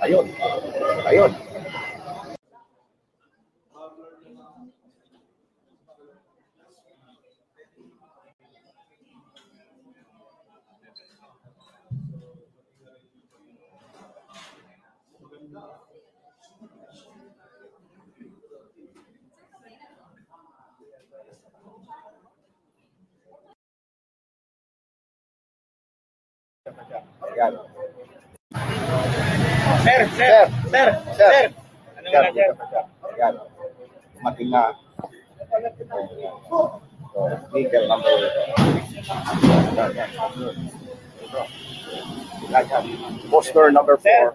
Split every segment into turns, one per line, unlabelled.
Ayun. Ayun. Ayan.
Sir. Ano nga dyan?
Ayan. Mating na. So, vehicle number. Ayan. Poster number 4.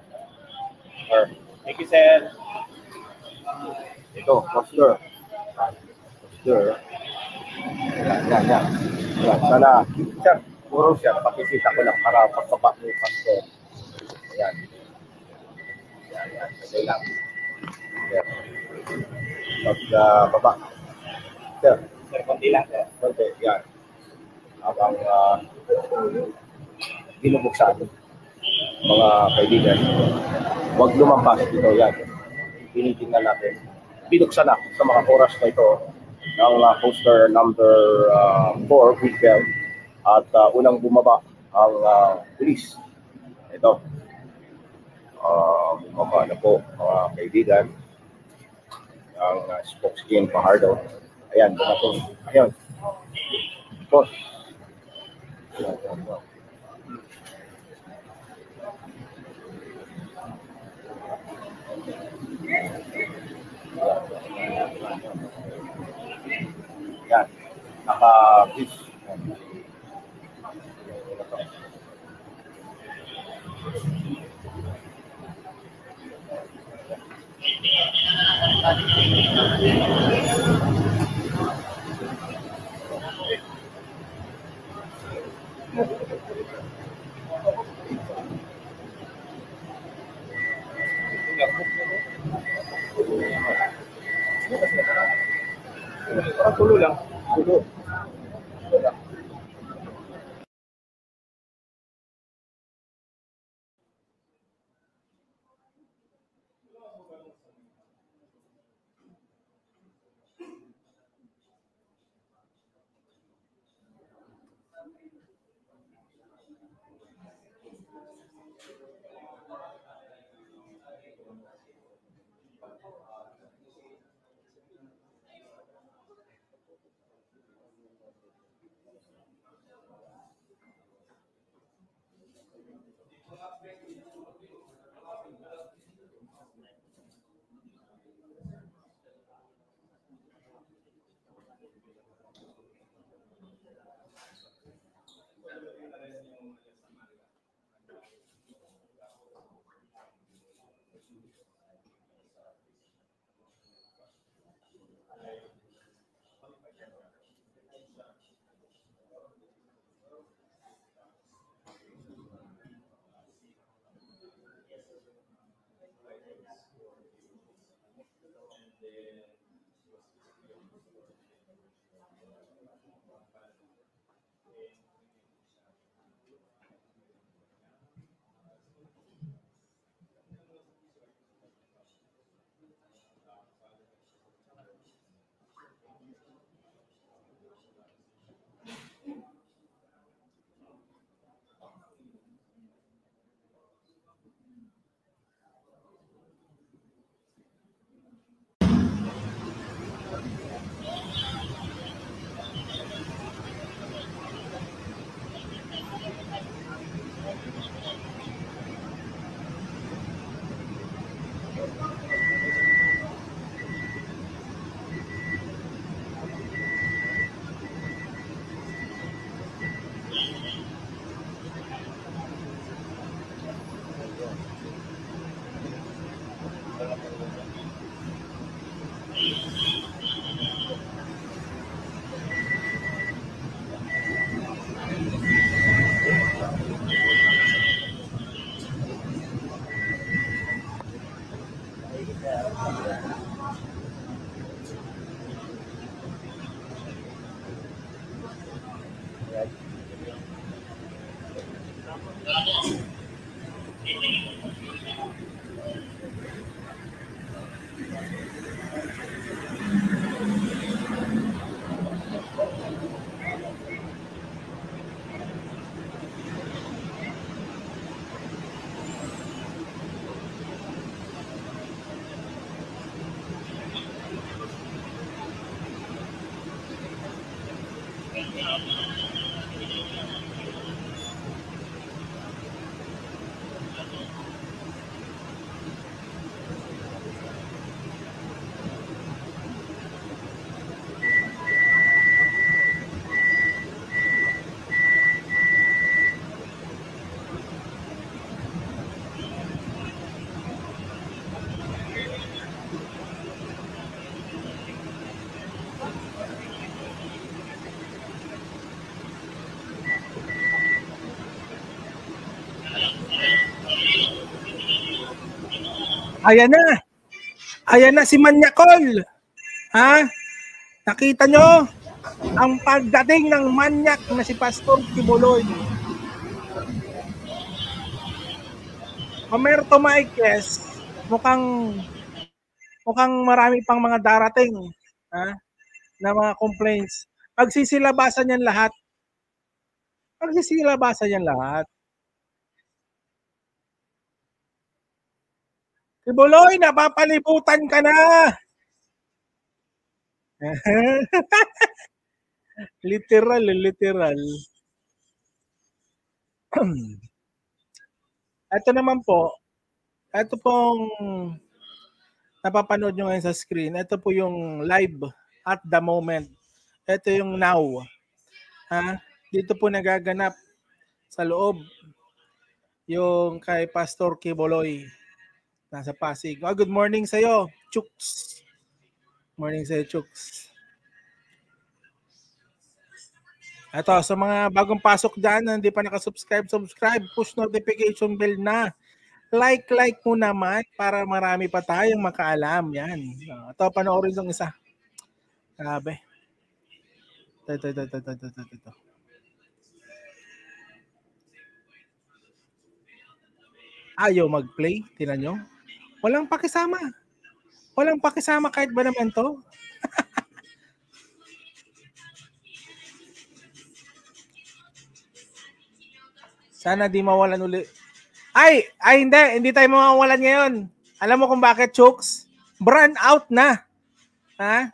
Thank you, sir.
Ito, poster. Poster. Yan. Yan. Sana, sir, puro siya. Pakisita ko lang para pagbaba mo yung poster. Ayan. Yan. Sige lang. Yan. Pagbaba. Sir,
Konti lang, sir.
konti. Yan. Habang binubuksan mga kaibigan, huwag lumampas dito. Yan. Tinitingnan natin. Binuksan na sa mga oras na ito ng poster number 4, vehicle. At unang bumaba ang police. Ito. Bumaba na po mga kaibigan. Ang spokesman Fajardo. Ayan, dumating. Ayan. Boss. Yan. Naka-bis.
Tulo lang.
Tulo.
Ayan na. Ayan na si Manyakol. Ha? Nakita nyo ang pagdating ng manyak na si Pastor Kibuloy. Mamerto Maikes, mukhang marami pang mga darating, ha? Na mga complaints. Pagsisilabasan yan lahat. Pagsisilabasan yan lahat. Kibuloy, napapalibutan ka na. Literal. Ito naman po, ito pong napapanood nyo ngayon sa screen. Ito po yung live at the moment. Ito yung now. Ha? Dito po nagaganap sa loob yung kay Pastor Kibuloy. Nasa Pasig. Oh, good morning sa'yo, Chooks. Morning sa'yo, Chooks. Ito, sa mga bagong pasok dyan na hindi pa nakasubscribe, push notification bell na. Like mo naman para marami pa tayong makaalam. Yan. Ito, panoorin yung isa. Grabe. Ito. Ayaw mag-play. Tingnan nyo. Walang pakisama. Walang pakisama kahit ba naman to. Sana di mawalan uli. Ay, hindi tayo mawawalan ngayon. Alam mo kung bakit, Chooks? Burn out na. Ha?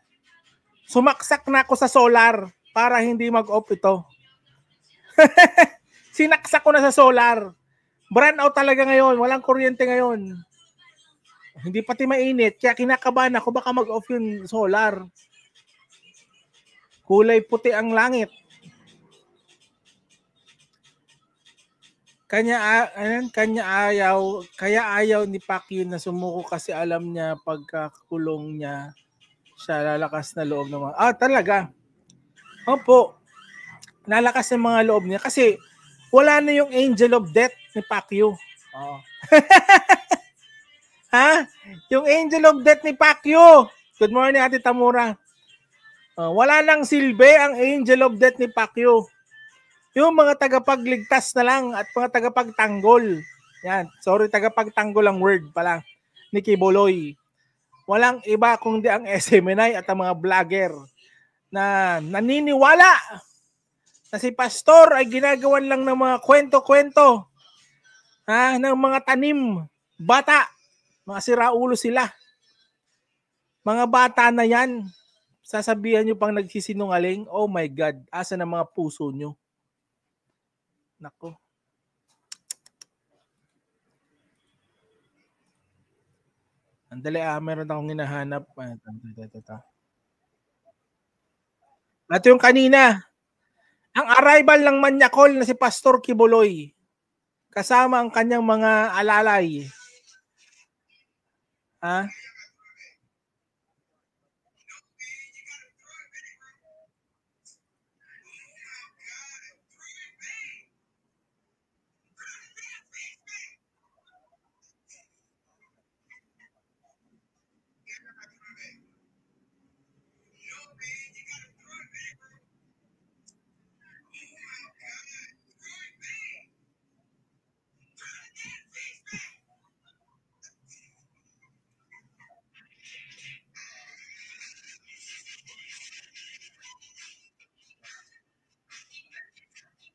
Sumaksak na ako sa solar para hindi mag-off ito. Sinaksak ko na sa solar. Burn out talaga ngayon. Walang kuryente ngayon. Hindi pati mainit. Kaya kinakabahan ako baka mag-off yung solar. Kulay puti ang langit. Kaya ayaw ni Pacquiao na sumuko kasi alam niya pagkakulong niya siya lalakas na loob ng mga... talaga. Opo. Lalakas ng mga loob niya kasi wala na yung angel of death ni Pacquiao. Oh. Ha? Yung angel of death ni Pacquiao. Good morning, Ate Tamura. Wala nang silbi ang angel of death ni Pacquiao. Yung mga tagapagligtas na lang at mga tagapagtanggol. Yan. Sorry, tagapagtanggol ang word pala ni Kibuloy. Walang iba kundi ang SMNI at ang mga vlogger na naniniwala na si Pastor ay ginagawan lang ng mga kwento-kwento, ng mga tanim, bata, mga siraulo sila. Mga bata na yan, sasabihan nyo pang nagsisinungaling, oh my God, asa na mga puso nyo? Nako. Andali, meron akong hinahanap. At yung kanina, ang arrival ng Manyakol na si Pastor Kibuloy, kasama ang kanyang mga alalay. Ha?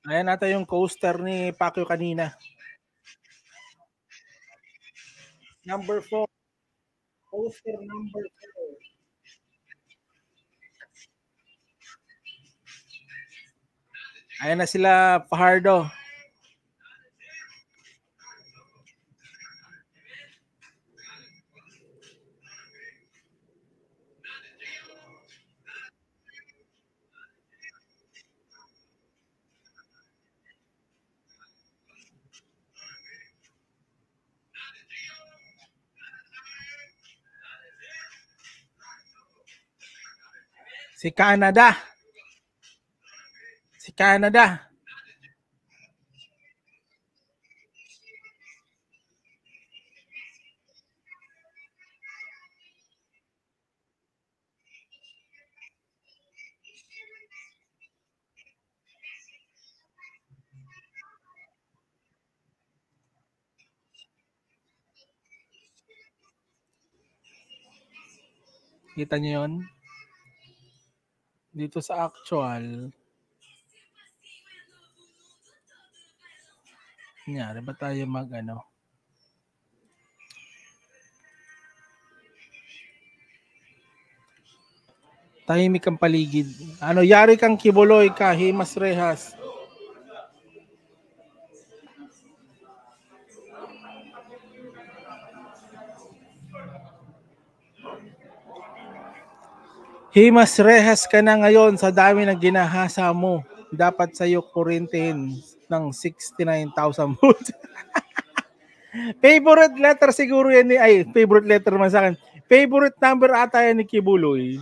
Ayan natin yung coaster ni Pacquiao kanina. Number 4. Coaster number 4. Ayan na sila, Fajardo. Si Canada. Si Canada. Kita niyo yun? Dito sa actual. Kunyari, ba tayo mag-ano? Tahimik ang paligid. Ano, yari kang Kibuloy ka, Himas Rehas. Himas Rehas ka na ngayon sa dami ng ginahasa mo. Dapat sa'yo kurintihin ng 69,000 volts. Favorite letter siguro yan favorite letter man sa akin. Favorite number ata yan ni Kibuloy.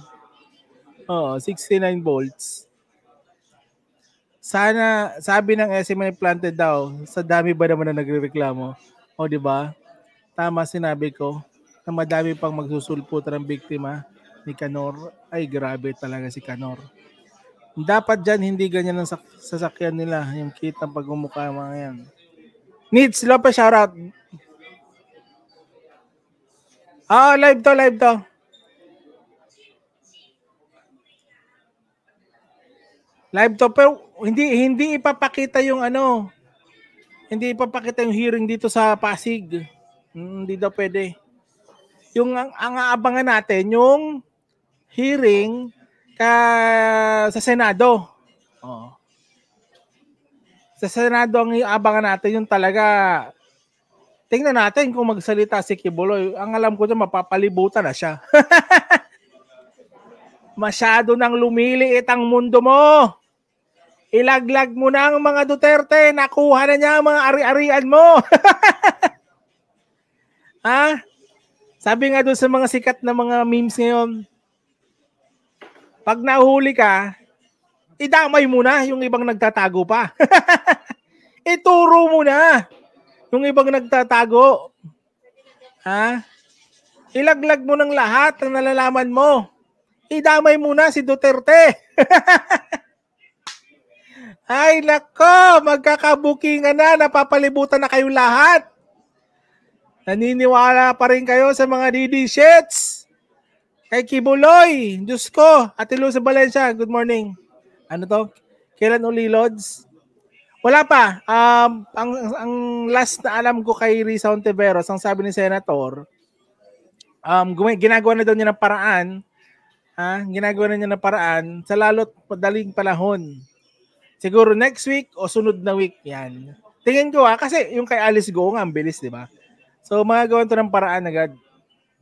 69 volts. Sana, sabi ng SMA planted daw, sa dami ba naman na nagrereklamo? O, di ba? Tama sinabi ko na madami pang magsusulputan ng biktima ni Canor. Ay, grabe talaga si Canor. Dapat dyan, hindi ganyan ang sasakyan nila. Yung kitang pagmumukha mga yan. Needs Lopez, shoutout. Live to. Live to, pero hindi ipapakita yung hindi ipapakita yung hearing dito sa Pasig. Hindi daw pwede. Yung ang aabangan natin, yung hearing sa Senado. Sa Senado ang aabangan natin yung talaga. Tingnan natin kung magsalita si Kibuloy. Ang alam ko dyan, mapapalibutan na siya. Masyado nang lumiliit ang mundo mo. Ilaglag mo na ang mga Duterte. Nakuha na niya ang mga ari-arian mo. Ha? Sabi nga doon sa mga sikat na mga memes ngayon, pag nahuli ka, idamay mo na yung ibang nagtatago pa. Ituro mo na yung ibang nagtatago. Ha? Ilaglag mo ng lahat ng nalalaman mo. Idamay mo na si Duterte. Ay, nako, magkakabukingan na, napapalibutan na kayo lahat. Naniniwala pa rin kayo sa mga DD shits. Kay Kibuloy, Diyos ko, Ate Luz Valencia, good morning. Ano to? Kailan uli, Lods? Wala pa. Ang last na alam ko kay Risa Ontiveros, ang sabi ni Senator, ginagawa na daw niya ng paraan, ginagawa na niya ng paraan sa lalo't madaling panahon. Siguro next week o sunod na week yan. Tingin ko kasi yung kay Alice Go nga, ang bilis, di ba? So magagawan to ng paraan agad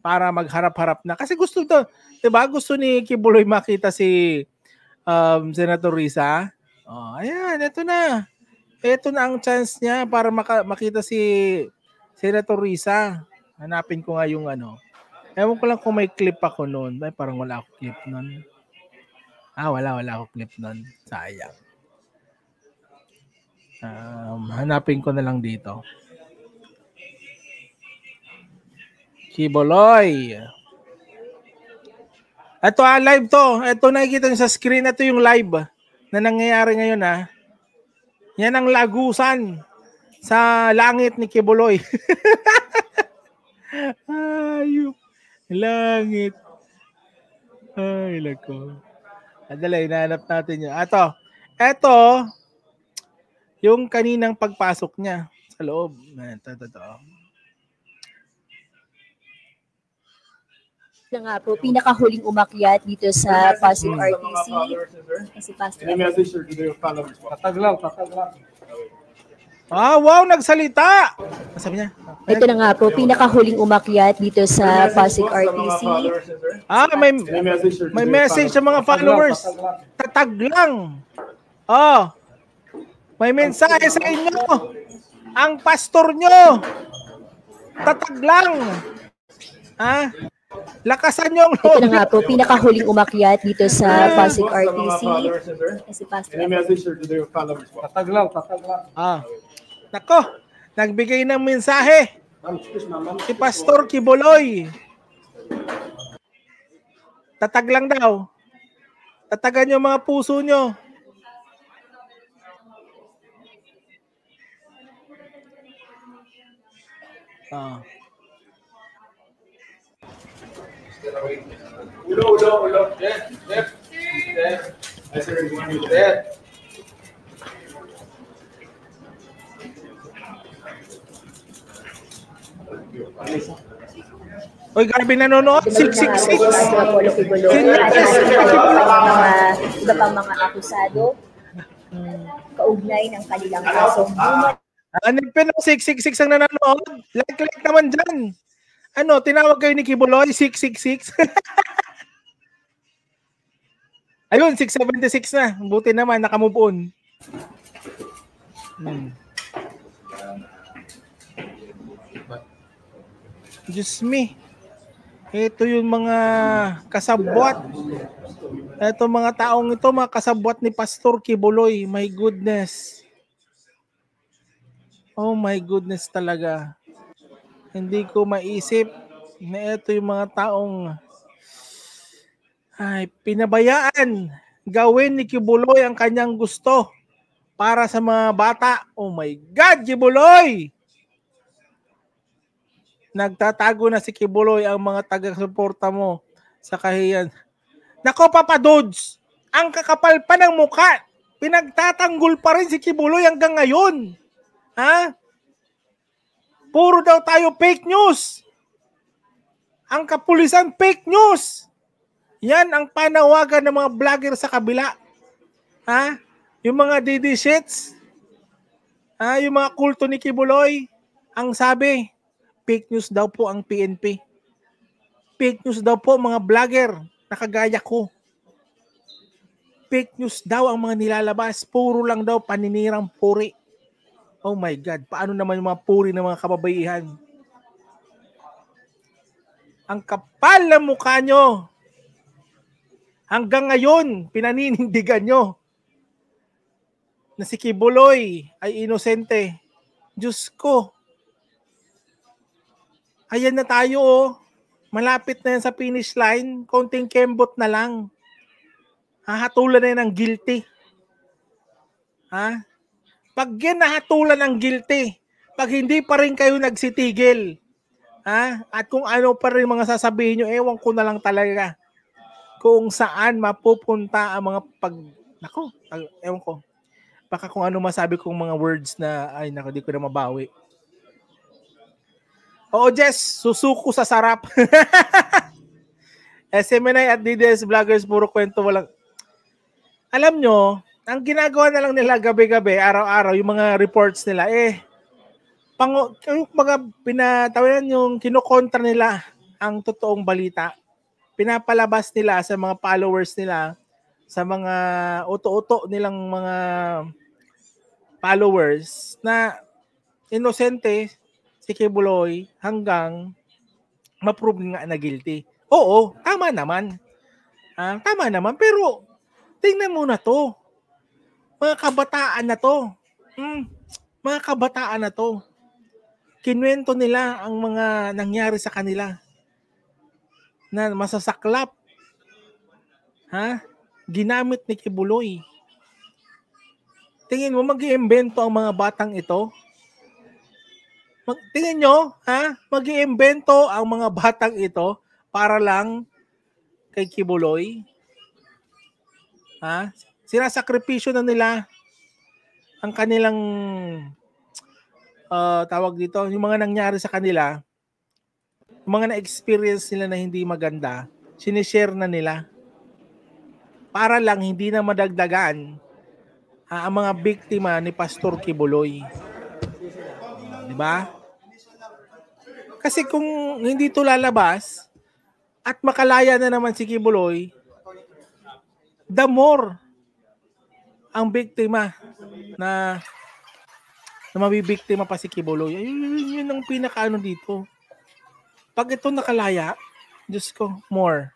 para magharap-harap na. Kasi gusto to, di ba? Gusto ni Kibuloy makita si Senator Risa. Ayan, ito na. Ito na ang chance niya para makita si Senator Risa. Hanapin ko nga yung Ewan ko lang kung may clip ako noon. Ay, parang wala ako clip noon. Wala ako clip noon. Sayang. Hanapin ko na lang dito. Kibuloy. Ito live to. Ito nakikita nyo sa screen. Ito yung live na nangyayari ngayon Yan ang lagusan sa langit ni Kibuloy. Ayup. Langit. Ay, lako. Adalay, nahanap natin yun. Ito. yung kaninang pagpasok niya sa loob. Ito.
Na nga po, pinakahuling umakyat dito sa Pasig RTC. Si Pastor.
Tatag lang.
Ah, wow, nagsalita! Ano sabi niya?
Ito na nga po, pinakahuling umakyat dito sa Pasig RTC.
Ah, may message sa mga followers. Tatag lang. Oh, may mensahe sa inyo. Ang pastor nyo. Tatag lang. Ha? Lakasan nyo ang
Ito
loob.
na nga po, pinakahuling umakyat dito sa Pasig RTC. Si Pastor.
Tatag lang.
Ah. Nako, nagbigay ng mensahe. Si Pastor Kibuloy. Tatag lang daw. Tatagan yung mga puso nyo. Ah.
Ulo. Jeff. I said, you want to do that?
Oy, grabe nanonood. 666.
Apollo Kibuloy. At iba pang mga akusado kaugnay ng kanilang kasong human.
Ano pa 666 ang nanonood? Like naman dyan. Ano, tinawag kayo ni Kibuloy? 666? Ayun, 676 na. Buti naman, nakamove on. Diyos me. Ito yung mga kasabwat. Ito mga taong ito, mga kasabwat ni Pastor Kibuloy. My goodness. Oh my goodness talaga. Hindi ko maisip na ito yung mga taong pinabayaan gawin ni Kibuloy ang kanyang gusto para sa mga bata. Oh my God, Kibuloy! Nagtatago na si Kibuloy ang mga taga-suporta mo sa kahiyan. Nako, Papa Dudes, ang kakapal pa ng mukha. Pinagtatanggol pa rin si Kibuloy hanggang ngayon. Ha? Puro daw tayo fake news. Ang kapulisan fake news. Yan ang panawagan ng mga vlogger sa kabila. Ha? Yung mga DD shits. Ha? Yung mga kulto ni Kibuloy. Ang sabi, fake news daw po ang PNP. Fake news daw po mga vlogger na kagaya ko. Fake news daw ang mga nilalabas. Puro lang daw paninirang puri. Oh my God, paano naman yung mga puri ng mga kababaihan? Ang kapal ng mukha nyo. Hanggang ngayon, pinaninindigan nyo na si Kibuloy ay inosente. Diyos ko. Ayan na tayo, oh. Malapit na yan sa finish line. Konting kembot na lang. Hahatulan na yan ng guilty. Ha? Pag yan nahatulan ng guilty, pag hindi pa rin kayo nagsitigil, ha? At kung ano pa rin mga sasabihin nyo, ewan ko na lang talaga kung saan mapupunta ang mga ewan ko. Baka kung ano masabi kong mga words na, di ko na mabawi. Oo, Jess, susuko sa sarap. SMNI at DDS Vloggers, puro kwento, walang... Alam nyo, ang ginagawa na lang nila gabi-gabi, araw-araw, yung mga reports nila, yung mga pinatawanan yung kinukontra nila ang totoong balita. Pinapalabas nila sa mga followers nila, sa mga uto-uto nilang mga followers na inosente si Kibuloy hanggang ma-prove nga na guilty. Oo, tama naman. Tama naman, pero tingnan mo na to. Mga kabataan na to. Mga kabataan na to. Kinuwento nila ang mga nangyari sa kanila na masasaklap. Ginamit ni Kibuloy. Tingin mo, mag-iimbento ang mga batang ito? Tingin nyo, mag-iimbento ang mga batang ito para lang kay Kibuloy? Sinasakripisyo na nila ang kanilang tawag dito, yung mga nangyari sa kanila, yung mga na-experience nila na hindi maganda, sinishare na nila para lang hindi na madagdagan ang mga biktima ni Pastor Kibuloy. Di ba? Kasi kung hindi to lalabas at makalaya na naman si Kibuloy, the more ang biktima na mabibiktima pa si Kibuloy. Yun ang pinakaano dito. Pag ito nakalaya, Diyos ko, more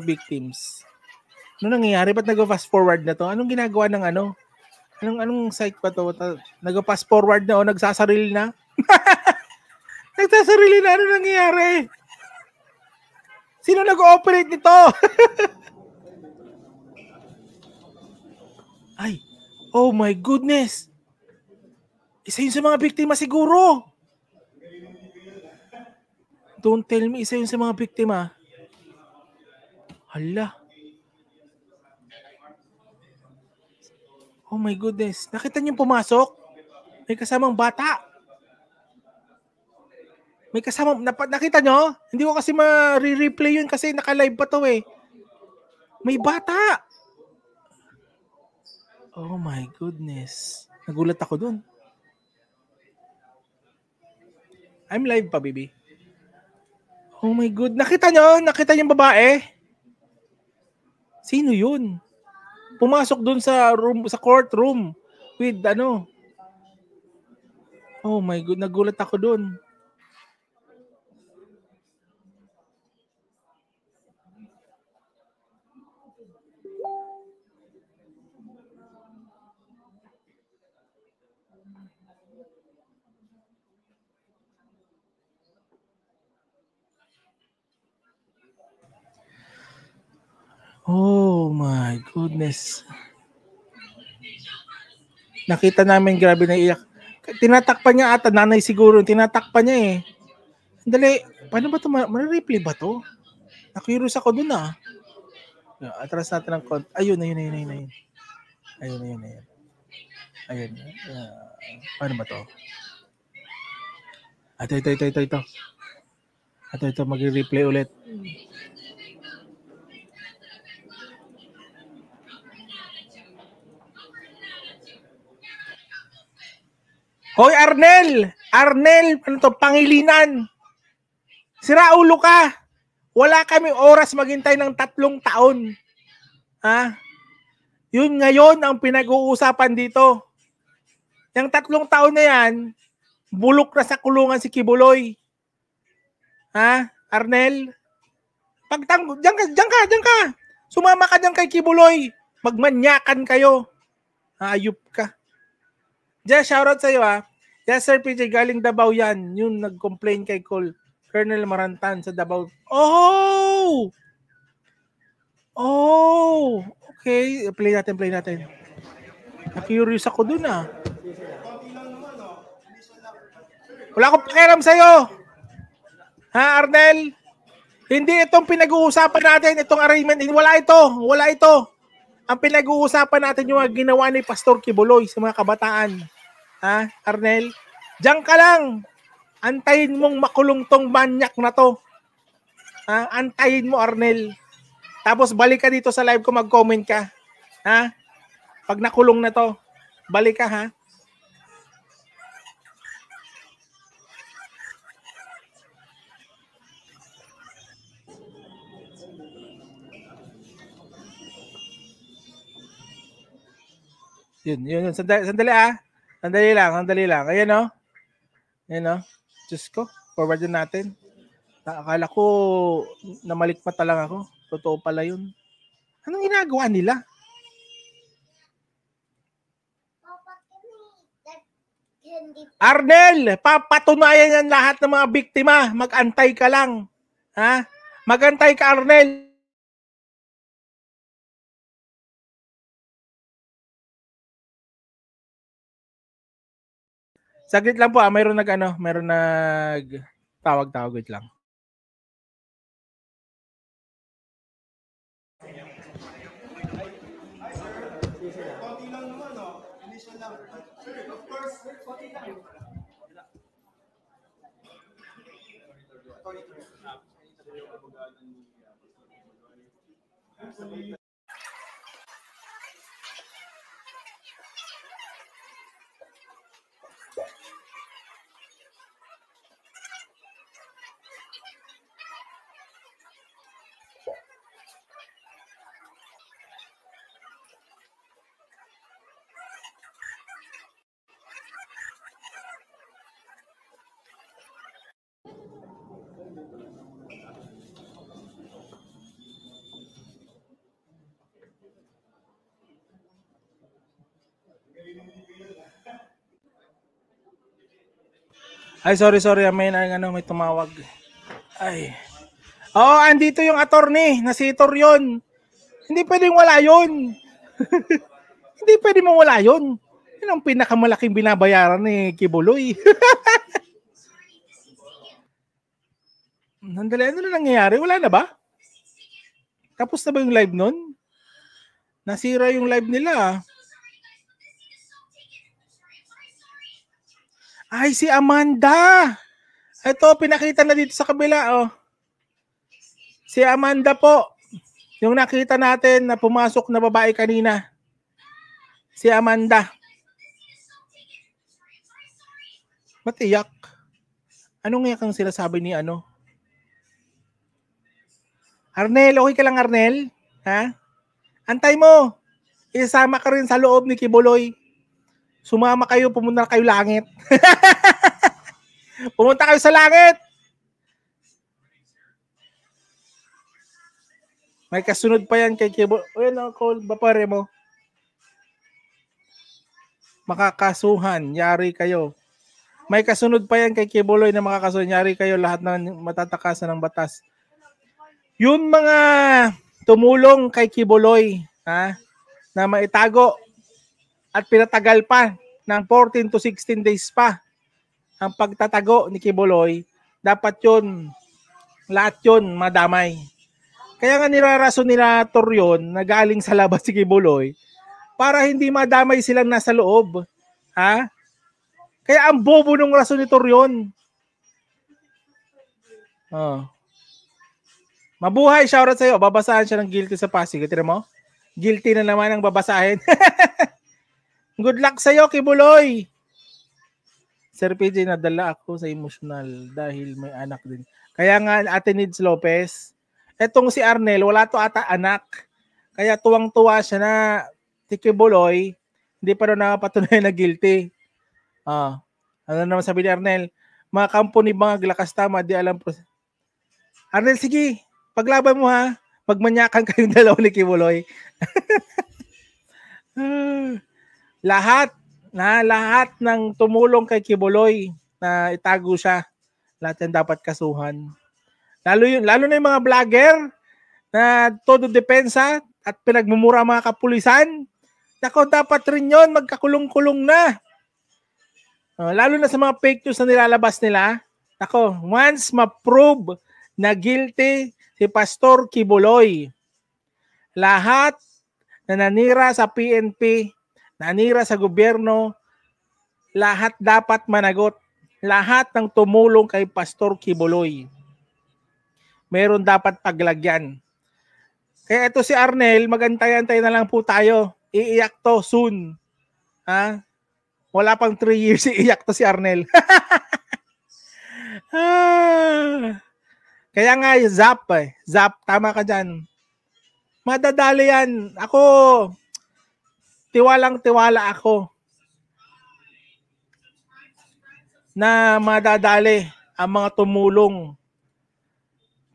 victims. Ano nangyayari? Ba't nag-fast forward na to? Anong ginagawa ng ano? Anong site pa to? Nag-fast forward na o nagsasarili na? Nagsasarili na? Ano nangyayari? Sino nag-ooperate nito? Ay, oh my goodness. Isa yun sa mga biktima siguro. Don't tell me, isa yun sa mga biktima. Hala. Oh my goodness. Nakita niyo pumasok? May kasamang bata. May kasamang, nakita niyo? Hindi ko kasi ma-replay yun kasi naka-live pa to eh. May bata. Oh my goodness. Nagulat ako dun. I'm live pa, baby. Oh my God. Nakita niyo? Nakita niyo yung babae? Sino yun? Pumasok dun sa room, sa courtroom with ano. Oh my God. Nagulat ako dun. Oh my goodness. Nakita namin grabe na iyak. Tinatakpan niya ata, nanay siguro, tinatakpan niya eh. Dali, paano ba ito? Marireplay ba ito? Nakurious ako dun ah. Atras natin ng konti. Ayun. Ayun. Ayun. Paano ba ito? Ito, mag-replay ulit. Hoy Arnel, ano to, Pangilinan. Siraulo ka. Wala kami oras maghintay ng 3 taon. Ha? Yun ngayon ang pinag-uusapan dito. Yung 3 taon na yan, bulok na sa kulungan si Kibuloy. Ha? Arnel? Diyan ka. Sumama ka diyan kay Kibuloy. Magmanyakan kayo. Ayup ka. Diyan, shoutout sa iyo ha. Yes, Sir PJ, galing Davao yan. Yung nag-complain kay Colonel Marantan sa Davao. Oh! Okay. Play natin. Na-curious ako dun ah. Wala akong pakialam sa'yo. Ha, Arnel? Hindi itong pinag-uusapan natin, itong arraignment. Wala ito. Ang pinag-uusapan natin yung ginawa ni Pastor Kibuloy sa mga kabataan. Ha, Arnel? Diyan ka lang. Antayin mong makulong tong manyak na to. Ha? Antayin mo, Arnel. Tapos balik ka dito sa live ko, mag-comment ka. Ha? Pag nakulong na to, balik ka ha. Yun. Sandali ah. Sandali lang. Ayan o. Diyos ko. Forward din natin. Akala ko namalikmata lang ako. Totoo pala yun. Anong ginagawa nila? Arnel, papatunayan yan lahat ng mga biktima. Mag-antay ka lang. Ha? Mag-antay ka, Arnel. Saglit lang po mayroon nag tawag wait lang. Ay, sorry. May tumawag. Ay. Oo, andito yung attorney na si Torion. Hindi pwedeng wala yun. Hindi pwedeng mawala yun. Yun ang pinakamalaking binabayaran ni Kibuloy. Nandali, ano na nangyayari? Wala na ba? Tapos na ba yung live nun? Nasira yung live nila. Ay, si Amanda. Ito, pinakita na dito sa kabila. Oh. Si Amanda po. Yung nakita natin na pumasok na babae kanina. Si Amanda. Ba't iyak? Anong iyak ang sinasabi ni ano? Arnel, okay ka lang Arnel? Ha? Antay mo. Isama ka rin sa loob ni Kibuloy. Sumama kayo, pumunta kayo langit. Pumunta kayo sa langit. May kasunod pa yan kay Kibuloy. O yan, call, bapare mo. Makakasuhan, yari kayo. May kasunod pa yan kay Kibuloy na makakasuhan, yari kayo lahat ng matatakasan ng batas. Yung mga tumulong kay Kibuloy, ha, na maitago at pinatagal pa ng 14 to 16 days pa ang pagtatago ni Kibuloy, dapat yun, lahat yun madamay. Kaya nga nirarason nila Torion na galing sa labas si Kibuloy para hindi madamay silang nasa loob. Ha? Kaya ang bobo ng rason ni Torion. Oh. Mabuhay, shoutout sa'yo. Babasahan siya ng guilty sa Pasig. Tira mo? Guilty na naman ang babasahin. Good luck sa'yo, Kibuloy. Sir PJ, nadala ako sa emotional dahil may anak din. Kaya nga, Ate Nids Lopez, etong si Arnel, wala to ata anak. Kaya tuwang-tuwa siya na si Kibuloy, hindi pa rin nakapatunayan na guilty. Ano naman sabi ni Arnel? Mga kampo ni mga lakas tama, di alam po. Arnel, sige, paglaban mo ha. Pagmanyakan kayong dalawa ni Kibuloy. Lahat ng tumulong kay Kibuloy na itago siya, lahat yan dapat kasuhan. Lalo na yung mga vlogger na todo depensa at pinagmumura mga kapulisan. Nako, dapat rin yun, magkakulong-kulong na. Lalo na sa mga fake news na nilalabas nila. Nako, once ma-prove na guilty si Pastor Kibuloy, lahat na nanira sa PNP, nanira sa gobyerno, lahat dapat managot. Lahat ng tumulong kay Pastor Kibuloy, meron dapat paglagyan. Kaya ito si Arnel, magantay-antay na lang po tayo. Iiyak to soon. Ha? Wala pang 3 years iiyak to si Arnel. Kaya nga, Zap, tama ka dyan. Madadali yan. Ako, tiwalang-tiwala ako na madadali ang mga tumulong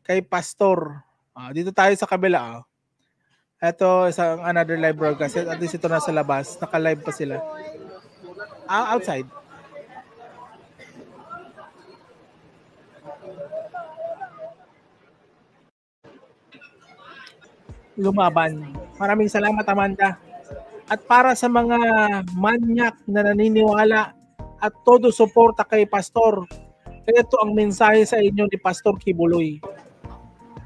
kay Pastor. Dito tayo sa kabila. Ito, isang another live broadcast. At least ito na sa labas. Naka-live pa sila. Outside. Lumaban. Maraming salamat, Amanda. At para sa mga manyak na naniniwala at todo suporta kay Pastor, ito ang mensahe sa inyo ni Pastor Kibuloy.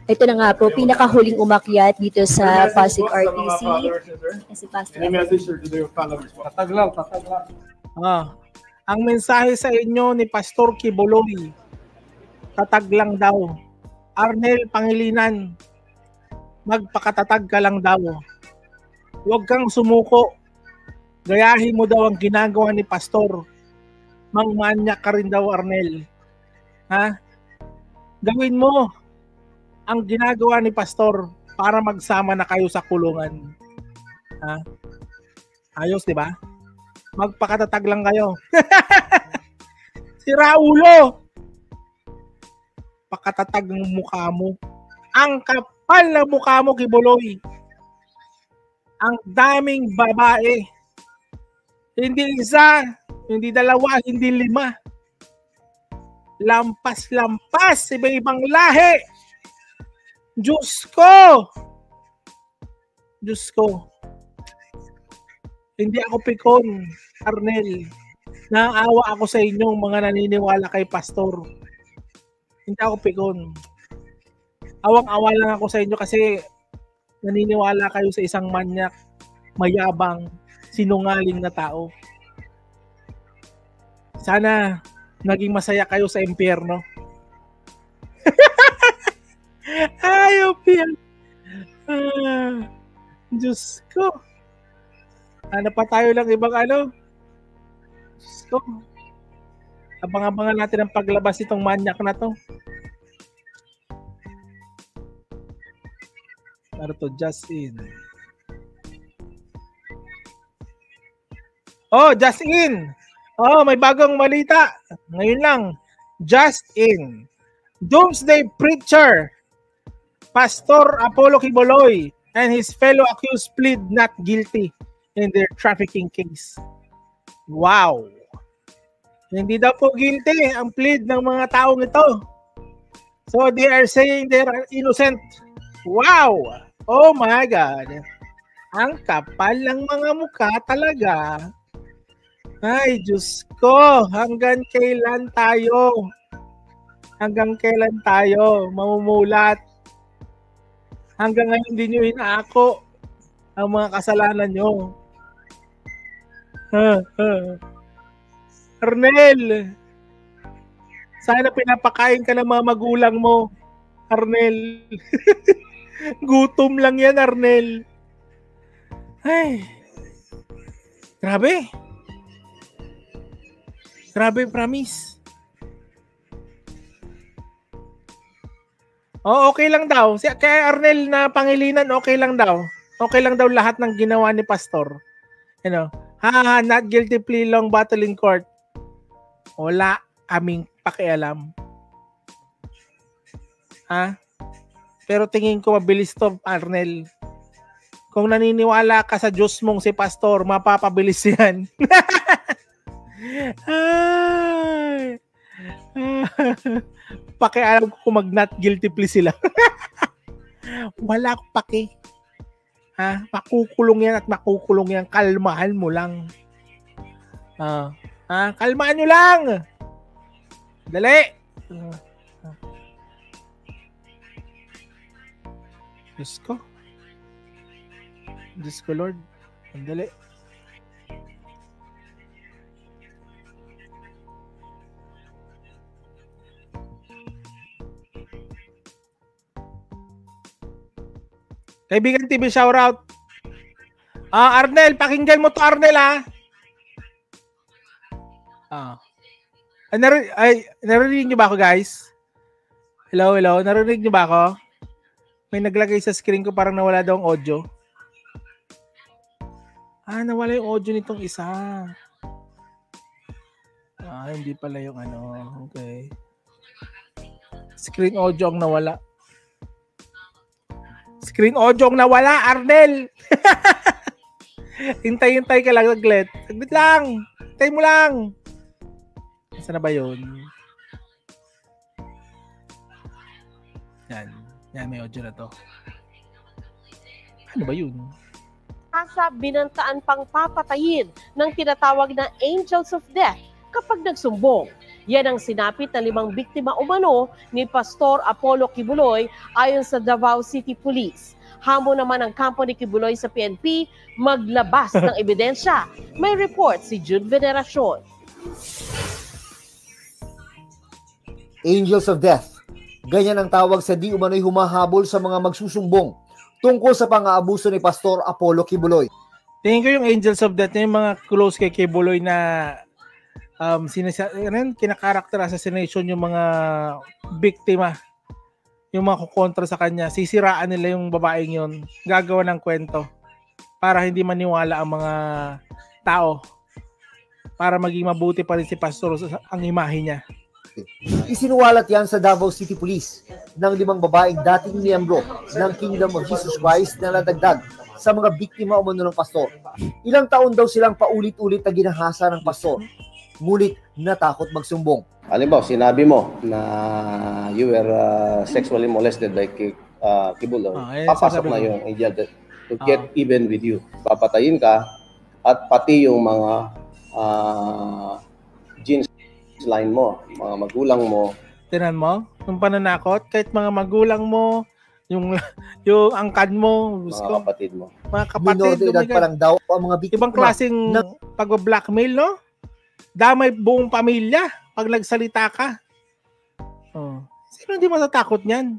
Ito na nga po, pinakahuling umakyat dito sa Pasig RTC. Si Pastor.
Any message to the followers? Tatag lang.
Ang mensahe sa inyo ni Pastor Kibuloy, tatag lang daw. Arnel Pangilinan, magpakatatag ka lang daw. Huwag kang sumuko. Gayahin mo daw ang ginagawa ni Pastor. Mangmanyak ka rin daw, Arnel. Ha? Gawin mo ang ginagawa ni Pastor para magsama na kayo sa kulungan. Ha? Ayos, di ba? Magpakatatag lang kayo. Si Raulo, pakatatag ng mukha mo. Ang kapal na mukha mo, Kibuloy. Ang daming babae. Hindi isa, hindi dalawa, hindi lima. Lampas-lampas, iba-ibang lahi. Diyos ko! Diyos ko. Hindi ako pikon, Arnel. Naawa ako sa inyong mga naniniwala kay Pastor. Hindi ako pikon. Awang-awa lang ako sa inyo kasi naniniwala kayo sa isang manyak, mayabang, sinungaling na tao. Sana naging masaya kayo sa impyerno. Ayop yan. Diyos ko. Ano pa tayo lang ibang ano? Diyos ko. Abang-abangan natin ang paglabas itong manyak na to. Ano to? Just in. Oh, just in. Oh, may bagong malita. Ngayon lang. Just in. Doomsday Preacher, Pastor Apollo Kibuloy, and his fellow accused plead not guilty in their trafficking case. Wow. Hindi daw po guilty ang plead ng mga taong ito. So they are saying they are innocent. Wow. Oh my God. Ang kapal ng mga mukha talaga. Ay, Diyos ko. Hanggang kailan tayo? Hanggang kailan tayo mamumulat? Hanggang ngayon hindi nyo inaako ang mga kasalanan nyo. Arnel, sana pinapakain ka ng mga magulang mo, Arnel. Gutom lang yan, Arnel. Ay, grabe. Grabe, promise. Oh, okay lang daw. Kay Arnel na Pangilinan, okay lang daw. Okay lang daw lahat ng ginawa ni Pastor. You know, not guilty plea, long battle in court. Wala kaming pakialam. Ha? Pero tingin ko mabilis to, Arnel. Kung naniniwala ka sa Diyos mong si Pastor, mapapabilis yan. Ay. Pakialam ko kung mag-not guilty plea sila. Wala akong paki. Ha? Makukulong yan at makukulong yan. Kalmahan mo lang. Kalmaan nyo lang. Dali. Diyos ko. Diyos ko, Lord. Dali. Kaibigan TV, shoutout. Arnel, pakinggan mo to, Arnel, ha? Narinig nyo ba ako, guys? Hello, hello. Narinig nyo ba ako? May naglagay sa screen ko parang nawala daw ang audio. Nawala yung audio nitong isa. Hindi pala yung ano. Okay. Screen audio ang nawala. Screen audio ang nawala, Arnel. Hintay-hintay ka lang, saglit. Saglit lang. Hintay mo lang. Saan na ba yun? Yan. Yan, may audio na to. Ano ba yun?
Asa binantaan pang papatayin ng tinatawag na Angels of Death kapag nagsumbong. Yan ang sinapit na 5 biktima umano ni Pastor Apollo Kibuloy ayon sa Davao City Police. Hamon naman ang kampo ni Kibuloy sa PNP maglabas ng ebidensya. May report si Jude Veneracion.
Angels of Death. Ganyan ang tawag sa di umano'y humahabol sa mga magsusumbong tungkol sa pang-aabuso ni Pastor Apollo Kibuloy.
Tingin ko yung Angels of Death, yung mga close kay Kibuloy na kinakarakter assassination, yung mga biktima, yung mga kukontra sa kanya, sisiraan nila yung babaeng yun, gagawa ng kwento para hindi maniwala ang mga tao, para maging mabuti pa rin si Pastor ang imahe niya.
Isinuwalat yan sa Davao City Police ng 5 babaeng dating miyembro ng Kingdom of Jesus Christ na nadagdag sa mga biktima umano ng pastor. Ilang taon daw silang paulit-ulit na ginahasa ng pastor, ngunit natakot magsumbong.
Halimbawa, sinabi mo na you were sexually molested by Kibuloy. Papasok na yung angel to get even with you. Papatayin ka at pati yung mga genes line mo, mga magulang mo.
Tinan mo, yung pananakot, kahit mga magulang mo, yung angkan mo,
Mga kapatid mo.
mga kapatid,
Minor de edad pa lang daw ang mga biktima.
ibang klaseng pag-blackmail, no? Damay buong pamilya pag nagsalita ka. Oh. Sino hindi matatakot niyan?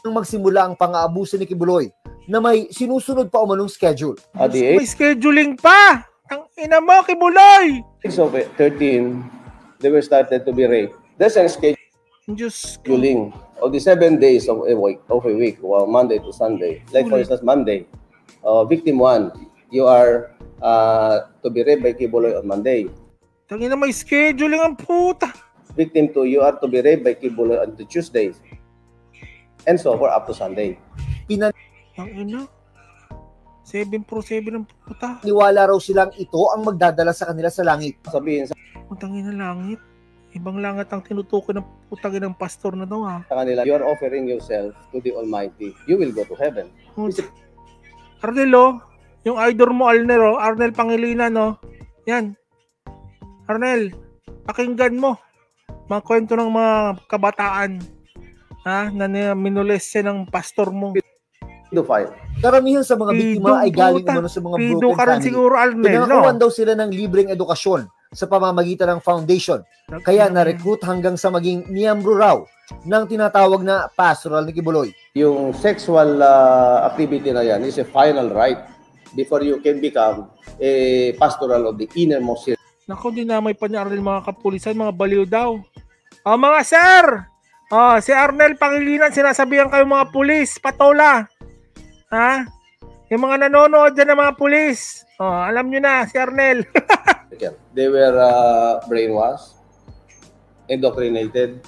Nang magsimula ang pang-aabuso ni Kibuloy na may sinusunod pa umanong schedule.
At the
May scheduling pa! Ang ina mo, Kibuloy!
age of 13, they were started to be raped. There's a
Diyos ko.
scheduling of the 7 days of a week, well, Monday to Sunday. Like for instance, Monday, victim 1, you are to be raped by Kibuloy on Monday.
Tangina, may scheduling ang puta.
Victim 2, you are to be raped by Kibuloy on the Tuesday. And so forth up to Sunday.
Ang ina. 7/7 ang puta.
Niwala raw silang ito ang magdadala sa kanila sa langit.
Sabihin sa
Putang ina, langit. Ibang langit ang tinutukoy ng putang ng pastor na daw, ha.
kanila, you are offering yourself to the Almighty. You will go to heaven.
Arnel, oh. Yung idol mo, Arnel Pangilinan, no? Yan. Arnel, pakinggan mo. Mga kwento ng mga kabataan, ha? Na minulest siya ng pastor mo.
To fight.
Karamihan sa mga biktima ay galing umano sa mga
Pido
broken
ka rin
family.
siguro, Arnel, no?
Pinangakuan daw sila ng libreng edukasyon sa pamamagitan ng foundation. Kaya na-recruit hanggang sa maging miyembro raw ng tinatawag na pastoral ni Kibuloy.
Yung sexual activity na yan is a final right before you can become a pastoral of the innermost circle.
Naku, dinamay pa niya Arnel mga kapulisan, mga baliw daw. Mga sir! Si Arnel Pangilinan, sinasabihan kayo mga pulis, patola. Ha? Yung mga nanonood dyan ng mga pulis. Alam nyo na, si Arnel.
They were brainwashed, indoctrinated.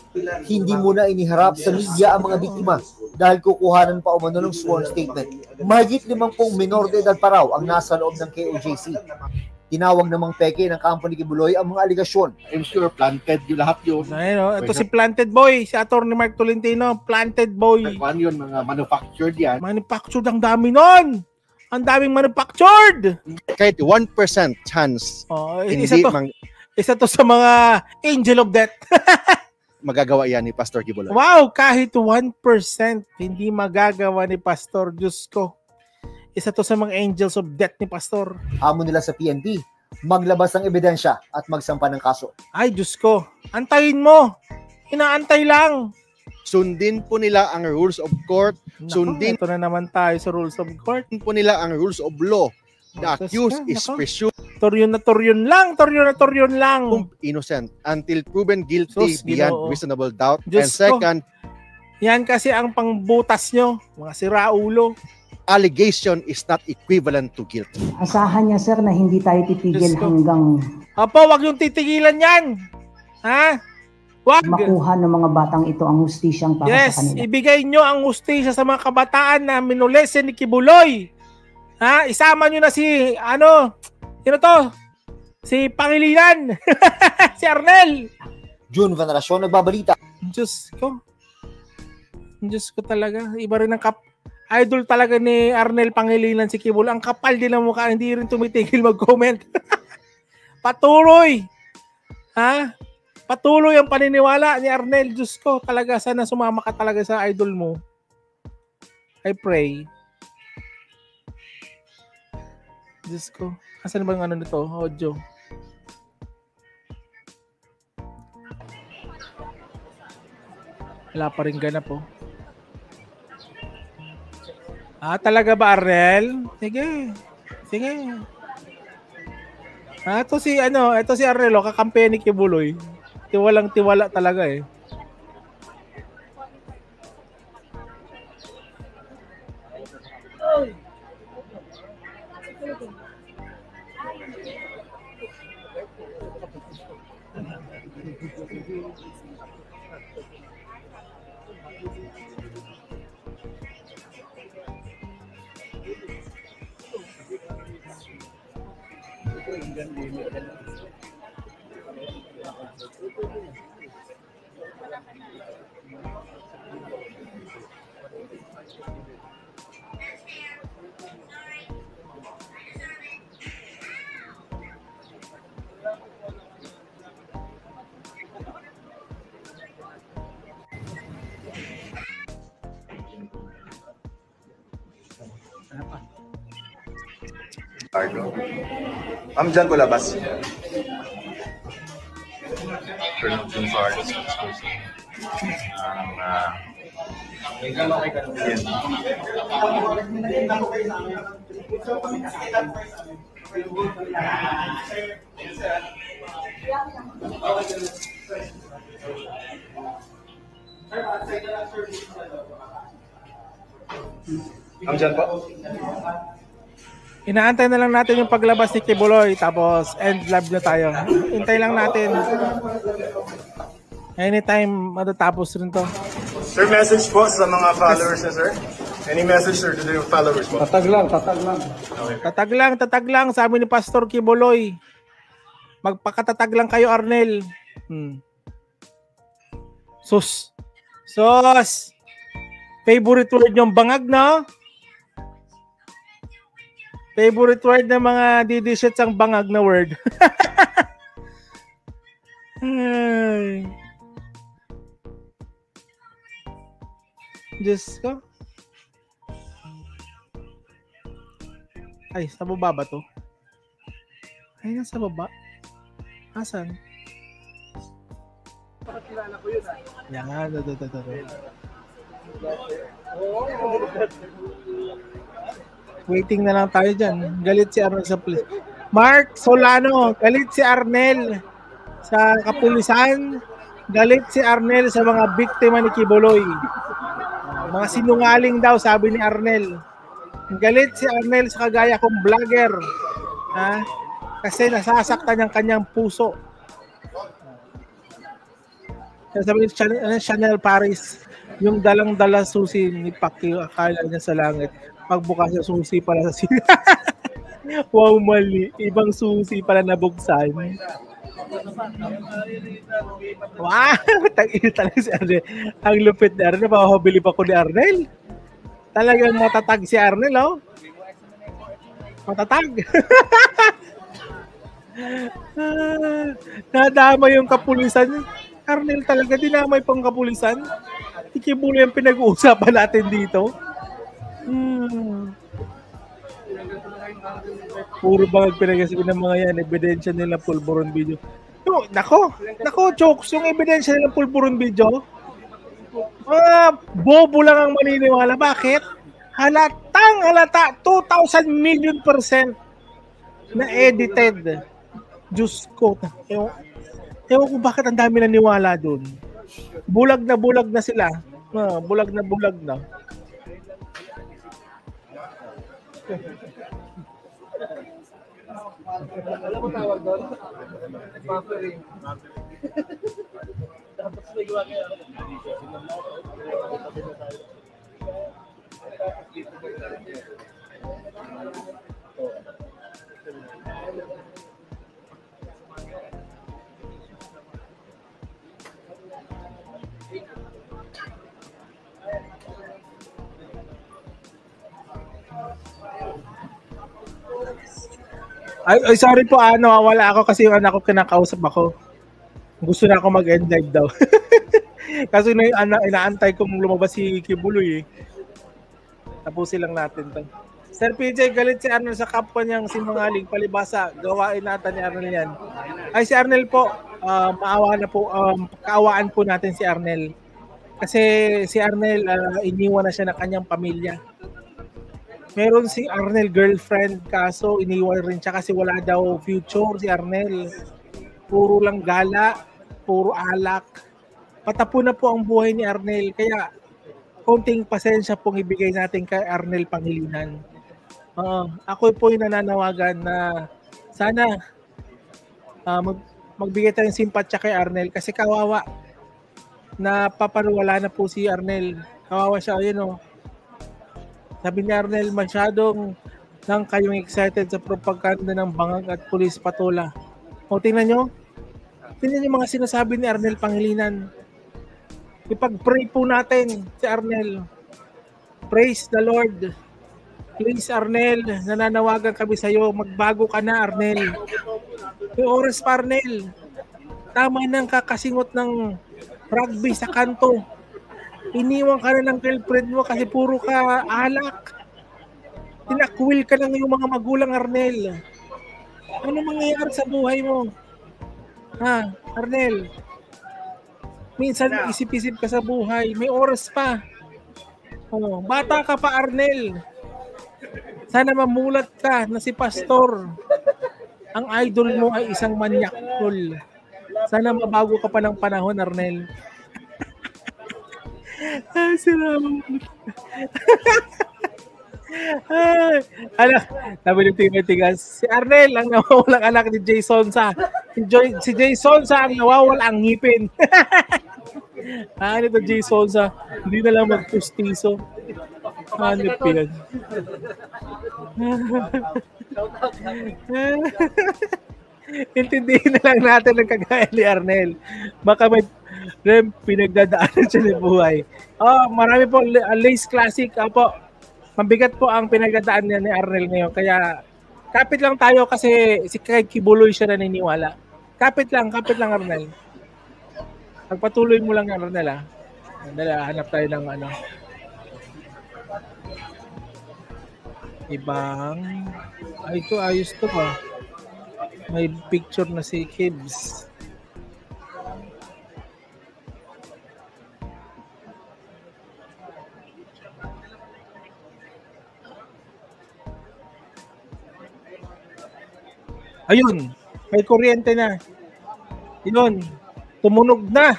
Hindi muna iniharap sa media ang mga biktima dahil kukuhanan pa umano ng sworn statement. Mahigit 50 minor de edad pa raw ang nasa loob ng KOJC. Tinawag namang peke ng kampo ni Kibuloy ang mga aligasyon.
I'm sure planted yung lahat yun.
Ayun, ito si Planted Boy, si Atty. Mark Tolentino, Planted Boy.
Ano yun, mga manufactured yan.
Manufactured, ang dami nun. Ang daming manufactured.
Kahit 1% chance
Isa to sa mga angel of death.
magagawa yan ni Pastor Kibuloy.
Wow, kahit 1% hindi magagawa ni Pastor. Diyos ko. Isa to sa mga angels of death ni Pastor.
Amo nila sa PNP, maglabas ng ebidensya at magsampa ng kaso.
Ay, Diyos ko. Antayin mo. Inaantay lang.
Sundin po nila ang rules of court. Sundin
Ito na naman tayo sa rules of court.
po nila ang rules of law. The
Diyos
accused
ka,
is
nako.
presumed
Toryon lang.
innocent until proven guilty
Sus,
beyond
Ginoo.
reasonable doubt.
Diyos
And second,
Yan kasi ang pangbutas nyo. Mga siraulo.
allegation is not equivalent to guilt.
Asahan niya sir na hindi tayo titigil
Diyos ko.
hanggang
Opo, wag yung titigilan yan. Ha? Wag.
makuha ng mga batang ito ang hustisyang para
Yes,
sa kanila.
ibigay nyo ang hustisya sa mga kabataan na minulese ni Kibuloy. Ha? Isama nyo na si, sino to? Si Pangilinan. Si Arnel.
June Veneracion nagbabalita.
Diyos ko talaga. Iba rin ang idol talaga ni Arnel Pangilinan si Kibuloy. Ang kapal din ang mukha. Hindi rin tumitigil mag-comment. Patuloy. Ha? Patuloy ang paniniwala ni Arnel. Diyos ko, talaga sana sumama ka talaga sa idol mo. I pray. Diyos ko. Asan ba yung nito? Audio. Wala pa rin ganap po. Talaga ba, Arnel? Sige. Sige. Ito si Arnel, kakampi ni Kibuloy. Tiwalang tiwala talaga eh.
Ma'am, dyan ko labas. Ma'am, dyan po.
Inaantay na lang natin yung paglabas ni Kibuloy tapos end live na tayo. Hintay lang natin. Anytime matatapos rin to.
Sir, message po sa mga followers na, sir. Any message, sir, to the followers po?
Tatag lang, sabi ni Pastor Kibuloy. Magpakatatag lang kayo, Arnel. Sus. Favorite word yung bangag, no? Favorite word ng mga didishits ang bangag na word. Diyos ko. Ay, sa baba ba to? Ay, nasa baba. Asan? Yan, waiting na lang tayo dyan. Galit si Arnel sa police. Mark Solano, galit si Arnel sa kapulisan. Galit si Arnel sa mga biktima ni Kibuloy. Mga sinungaling daw, sabi ni Arnel. Galit si Arnel sa kagaya kong vlogger. Kasi nasasaktan ang kanyang puso. Sabi ni Chanel Paris, yung dalang-dala susi ni Pacquiao, akala niya sa langit. Pagbukas ng susi pala sa sila. Wow, mali. Ibang susi pala nabuksan. Wow! Tag-ina talaga si Arnel. Ang lupit ni Arnel. Napapabilib ako ni Arnel. Talagang matatag si Arnel, oh. Matatag. Nadama yung kapulisan. Arnel talaga, dinamay pang kapulisan. Ikibulo yung pinag-uusapan natin dito. Puro bangag pinag-uusapan ng mga yan. Ebidensya nila pulburon video. No, nako, jokes. Yung ebidensya nila pulburon video. Bobo lang ang maniniwala. Bakit? Halata. 2,000 million % na edited. Diyos ko. Ewan ko bakit ang dami naniwala doon. Bulag na sila. Bulag na.
Alam mo tawag doon? Buffering. Tapos may gawa kaya.
Ay, sorry po, wala ako kasi yung anak ko kinakausap ako. Gusto na ako mag-end live daw. Kasi inaantay kong lumabas si Kibuloy eh. Tapusin lang natin to. Sir PJ, galit si Arnel sa kapwa niyang sinungaling, palibasa. Gawain natin ni Arnel yan. Ay, si Arnel po, maawa na po, kaawaan po natin si Arnel. Kasi si Arnel, iniwan na siya ng kanyang pamilya. Meron si Arnel girlfriend, kaso iniwan rin siya kasi wala daw future si Arnel. Puro lang gala, puro alak. Patapo na po ang buhay ni Arnel. Kaya konting pasensya pong ibigay natin kay Arnel Pangilinan. Ako po yung nananawagan na sana magbigay tayong simpatya kay Arnel kasi kawawa na papanuwala na po si Arnel. Kawawa siya, ayun Sabi ni Arnel, masyadong lang kayong excited sa propaganda ng bangag at pulis patola. Tingnan nyo. Tingnan nyo mga sinasabi ni Arnel Pangilinan. Ipag-pray po natin si Arnel. Praise the Lord. Please Arnel, nananawagan kami sa iyo, magbago ka na Arnel. May oras pa Arnel. Tama nang kakasingot ng rugby sa kanto. Iniwan ka na ng girlfriend mo kasi puro ka alak. Tinakwil ka ng iyong mga magulang Arnel. Ano mangyayari sa buhay mo? Arnel? Minsan isip-isip ka sa buhay. May oras pa. Bata ka pa, Arnel. Sana mamulat ka na si Pastor. Ang idol mo ay isang manyak. Sana mabago ka pa ng panahon, Arnel. Salamat. Sabi ni Tigas, si Arnel ang nawawalang anak ni Jason sa. Si Jason sa ang nawawalang ngipin. Ano to Jason sa? Hindi na lang magpustiso. Ano pinag? Intindihin na lang natin ang kagaya ni Arnel. Baka may pinagdadaanan siya ng buhay. Marami po Lace Classic po. Mabigat po ang pinagdadaan niya ni Arnel ngayon. Kaya kapit lang tayo kasi si Kay Kibuloy siya naniniwala. Kapit lang Arnel. Pagpatuloy mo lang Arnel hanap tayo ng ibang ito ayos to pa. May picture na si Kibbs. Ayun, may kuryente na. Yun, tumunog na.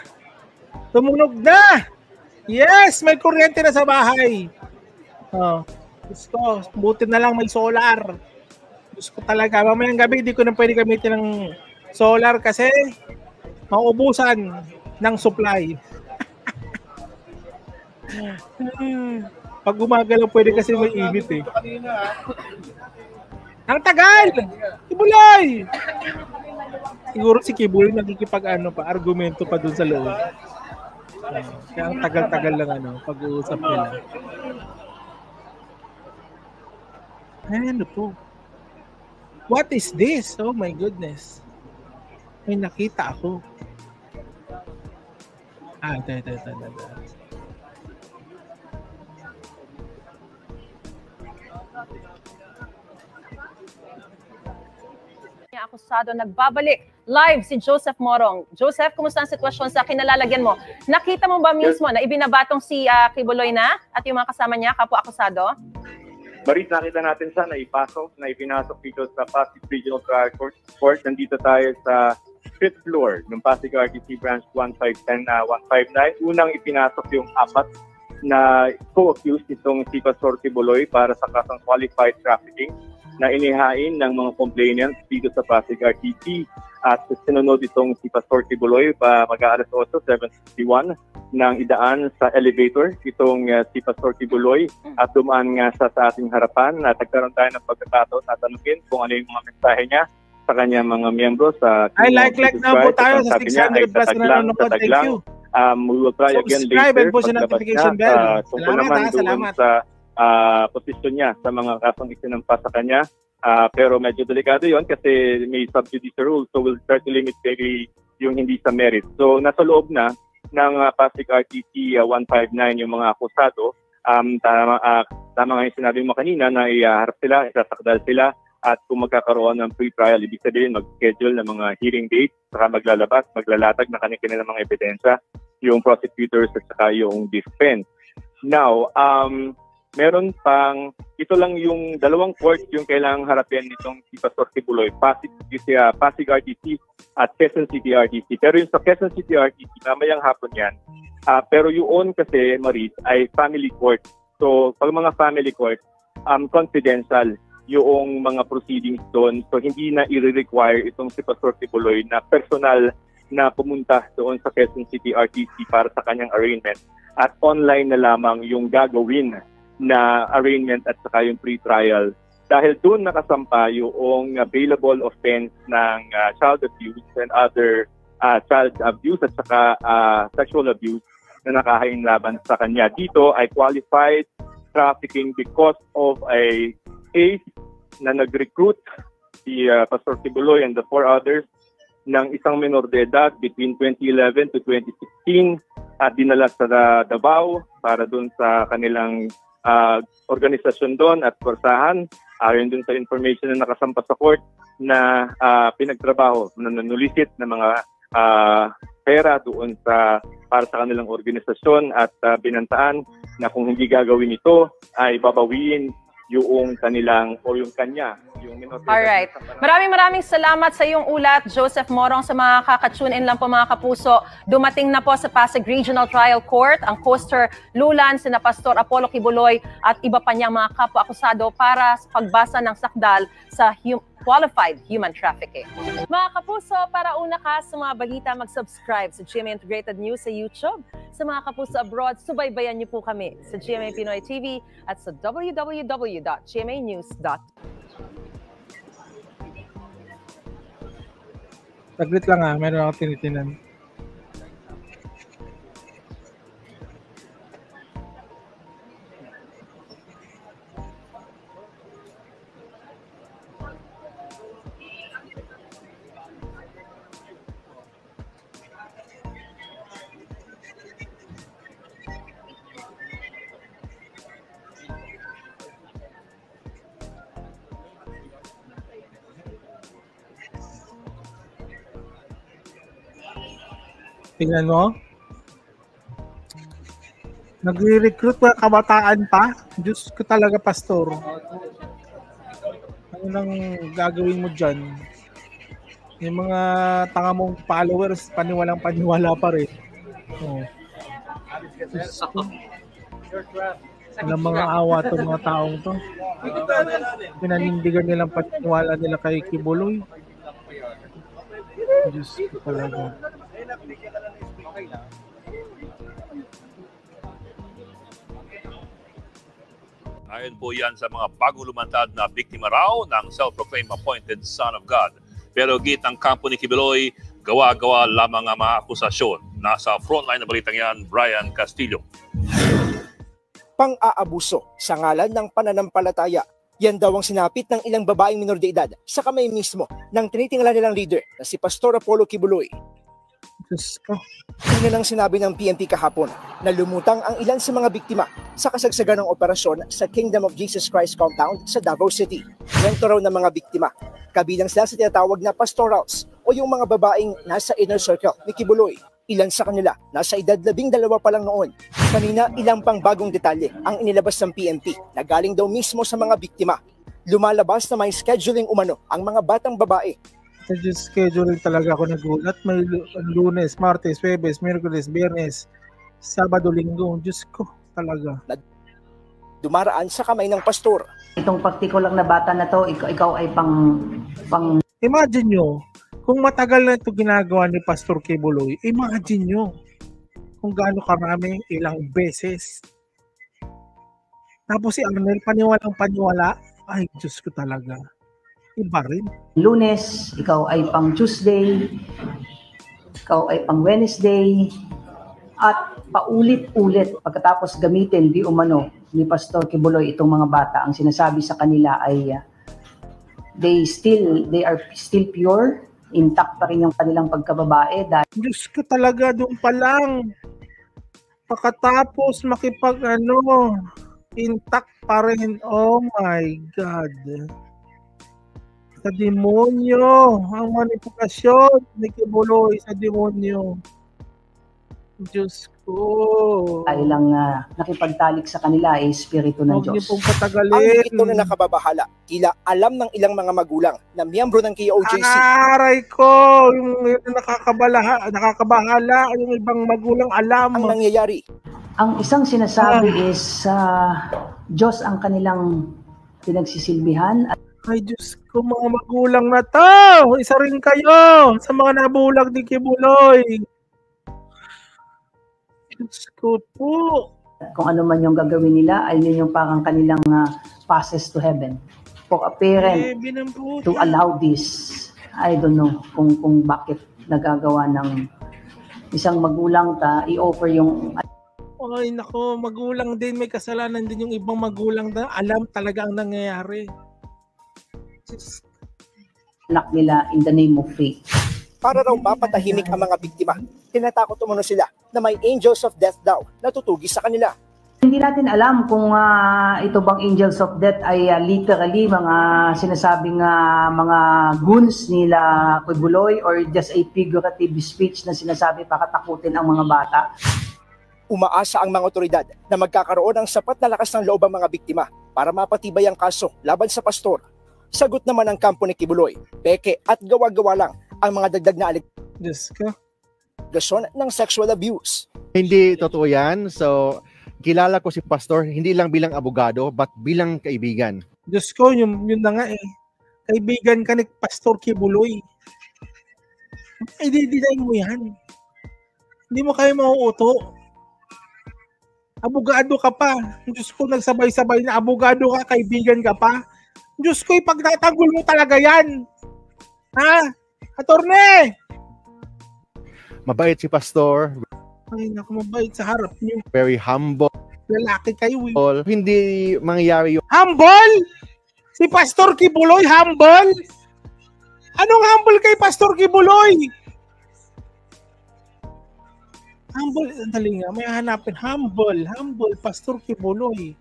Yes, may kuryente na sa bahay. Gusto, buti na lang may solar. Gusto talaga, mamayang gabi hindi ko na pwede gamitin ng solar kasi mauubusan ng supply. Pag gumagalaw pwede kasi may init eh. Ang tagal! Kibuloy! Siguro si Kibuloy nagkikipag argumento pa dun sa loob. Kaya ang tagal-tagal lang pag-uusap nila. Ano po? What is this? Oh my goodness. May nakita ako. Ito.
Akusado, nagbabalik live si Joseph Morong. Joseph, kumusta ang sitwasyon sa kinalalagyan mo? Nakita mo ba mismo na ibinabatong si Kibuloy na at yung mga kasama niya, kapwa-akusado?
Barit, nakita natin siya na ipinasok dito sa Pasig Regional Trial Court. Nandito tayo sa 5th floor ng Pasig RTC Branch 1510 159. Unang ipinasok yung 4 na co-accused itong si Pastor Kibuloy para sa kasang qualified trafficking na inihain ng mga complainants dito sa Pasig RTC. At sinunod itong si Pastor Kibuloy mag-aalas 8:7:61 nang idaan sa elevator itong si Pastor Kibuloy at dumaan nga sa ating harapan at nagkaroon tayo ng pagkakataon at tanungin kung ano yung mga mensahe niya sa kanyang mga miyembro sa
like na po tayo sa 600 plus na nanonood. Thank you.
We will try again
subscribe
later
and push the notification bell.
Salamat. Sa posisyon niya sa mga kasong isinampa sa kanya. Pero medyo delikado yon kasi may sub-judice rule, so we'll try to limit yung hindi sa merit. So nasa loob na ng Pasig RTC 159 yung mga akusado. Tama nga yung sinabi mo kanina na iharap sila, isasakdal sila at kung magkakaroon ng pre-trial, ibig sabihin mag-schedule ng mga hearing dates, saka maglalatag na kanilang mga ebidensya yung prosecutors at saka yung defense. Now, meron pang, ito lang yung dalawang court yung kailangang harapin nitong si Pastor Kibuloy, Pasig RTC at Quezon City RTC. Pero yung sa Quezon City RTC, mamayang hapon yan. Pero yun kasi, Maris, ay family court. So, pag mga family court, confidential yung mga proceedings doon. So, hindi na i-require itong si Pastor Kibuloy na personal na pumunta doon sa Quezon City RTC para sa kanyang arraignment. At online na lamang yung gagawin na arraignment at saka yung pre-trial. Dahil doon nakasampa yung available offense ng child abuse and other child abuse at saka sexual abuse na nakahain laban sa kanya. Dito ay qualified trafficking because of a case na nag-recruit si Pastor Kibuloy and the 4 others ng isang minor de edad between 2011 to 2016 at dinala sa Davao para doon sa kanilang organisasyon doon at kursahan. Ayon dun sa information na nakasampa sa court na pinagtrabaho, nanulisit na mga pera doon para sa kanilang organisasyon at binantaan na kung hindi gagawin ito ay babawiin yung kanilang o yung kanya.
Alright. Maraming salamat sa iyong ulat, Joseph Morong. Sa mga kaka-tune in lang po mga kapuso, dumating na po sa Pasig Regional Trial Court ang Coaster Lulan, sina Pastor Apollo Kibuloy at iba pa niyang mga kapwa-akusado para sa pagbasa ng sakdal sa qualified human trafficking. Mga kapuso, para una ka sa mga balita, mag-subscribe sa GMA Integrated News sa YouTube. Sa mga kapuso abroad, subaybayan niyo po kami sa GMA Pinoy TV at sa www.gmanews.com.
Saglit lang meron ako tinitinan. Tingnan mo. Nagre-recruit mga kabataan pa. Diyos ko talaga, Pastor. Ano nang gagawin mo dyan? Yung mga tanga mong followers, paniwalang-paniwala pa rin. Oh. Walang mga awa itong mga taong to. Pinanindigan nilang paniwala nila kay Kibuloy. Diyos ko talaga.
Ayon po yan sa mga bagong lumantad na biktima raw ng self-proclaimed appointed Son of God. Pero git ang kampo ni Kibuloy, gawa-gawa lamang ang mga akusasyon. Nasa frontline na balitang yan, Brian Castillo.
Pang-aabuso sa ngalan ng pananampalataya. Yan daw ang sinapit ng ilang babaeng minor de edad sa kamay mismo ng tinitingala nilang leader na si Pastor Apollo Kibuloy. Tingnan ang sinabi ng PNP kahapon na lumutang ang ilan sa mga biktima sa kasagsagan ng operasyon sa Kingdom of Jesus Christ compound sa Davao City. Kwento raw ng mga biktima, kabilang sila sa tinatawag na pastorals o yung mga babaeng nasa inner circle ni Kibuloy. Ilan sa kanila nasa edad 12 pa lang noon. Kanina ilang pang bagong detalye ang inilabas ng PNP na galing daw mismo sa mga biktima. Lumalabas na may scheduling umano ang mga batang babae.
Sa scheduling talaga ako nagulat. May Lunes, Martes, Huwebes, Miyerkules, Biyernes, Sabado, Linggo. Diyos ko talaga.
Dumaraan sa kamay ng pastor.
Itong partikular na bata na to, ikaw ay pang...
Imagine nyo, kung matagal na ito ginagawa ni Pastor Kibuloy, imagine nyo kung gaano karami, ilang beses. Tapos si Arnel, paniwalang-paniwala. Ay, Diyos ko talaga. Iba rin.
Lunes, ikaw ay pang Tuesday, ikaw ay pang Wednesday, at paulit-ulit pagkatapos gamitin di umano ni Pastor Kibuloy itong mga bata. Ang sinasabi sa kanila ay they are still pure, intact pa rin yung kanilang pagkababae.
Diyos ko talaga, doon pa lang. Pagkatapos intact pa rin. Oh my God. Sa demonyo, ang manipulation ni Kibuloy sa demonyo. Diyos ko.
Kailang nakipagtalik sa kanila ay espiritu ng
Huwag niyo
Diyos.
pong patagalin.
Ang ito na nakababahala, tila alam ng ilang mga magulang na miyembro ng KOJC.
Aray ko! Yung nakakabahala, yung ibang magulang alam.
Ang nangyayari.
Ang isang sinasabi is Diyos ang kanilang pinagsisilbihan.
Ay Diyos ko, mga magulang na to! Isa rin kayo sa mga nabulag ni Kibuloy. Diyos ko po.
Kung ano man yung gagawin nila, ay yun yung parang kanilang passes to heaven. For a parent to allow this, I don't know kung bakit nagagawa ng isang magulang i-offer yung...
Ay nako, magulang din, may kasalanan din yung ibang magulang na alam talaga ang nangyayari.
Anak nila in the name of faith.
Para raw mapatahimik ang mga biktima, tinatakot umano sila na may angels of death daw na tutugis sa kanila.
Hindi natin alam kung ito bang angels of death ay literally mga sinasabing mga goons nila Kibuloy or just a figurative speech na sinasabi para takutin ang mga bata.
Umaasa ang mga otoridad na magkakaroon ng sapat na lakas ng loob ang mga biktima para mapatibay ang kaso laban sa pastor. Sagot naman ng kampo ni Kibuloy, peke at gawa-gawa lang ang mga dagdag na aligasyon ng sexual abuse.
Hindi totoo yan. So, kilala ko si Pastor hindi lang bilang abogado but bilang kaibigan.
Diyos ko, yun na nga eh. Kaibigan ka ni Pastor Kibuloy. Ay, di-deny mo yan. Hindi mo kayo mauuto. Abogado ka pa. Diyos ko, nagsabay-sabay na abogado ka, kaibigan ka pa. Diyos ko, ipagtatanggol mo talaga yan. Ha? Attorney!
Mabait si Pastor.
Ay, naku, mabait sa harap niyo.
Very humble.
Lalaki kayo eh.
Hindi mangyayari yung...
Humble? Si Pastor Kibuloy, humble? Anong humble kay Pastor Kibuloy? Humble, dali nga, may hanapin. Humble, Pastor Kibuloy.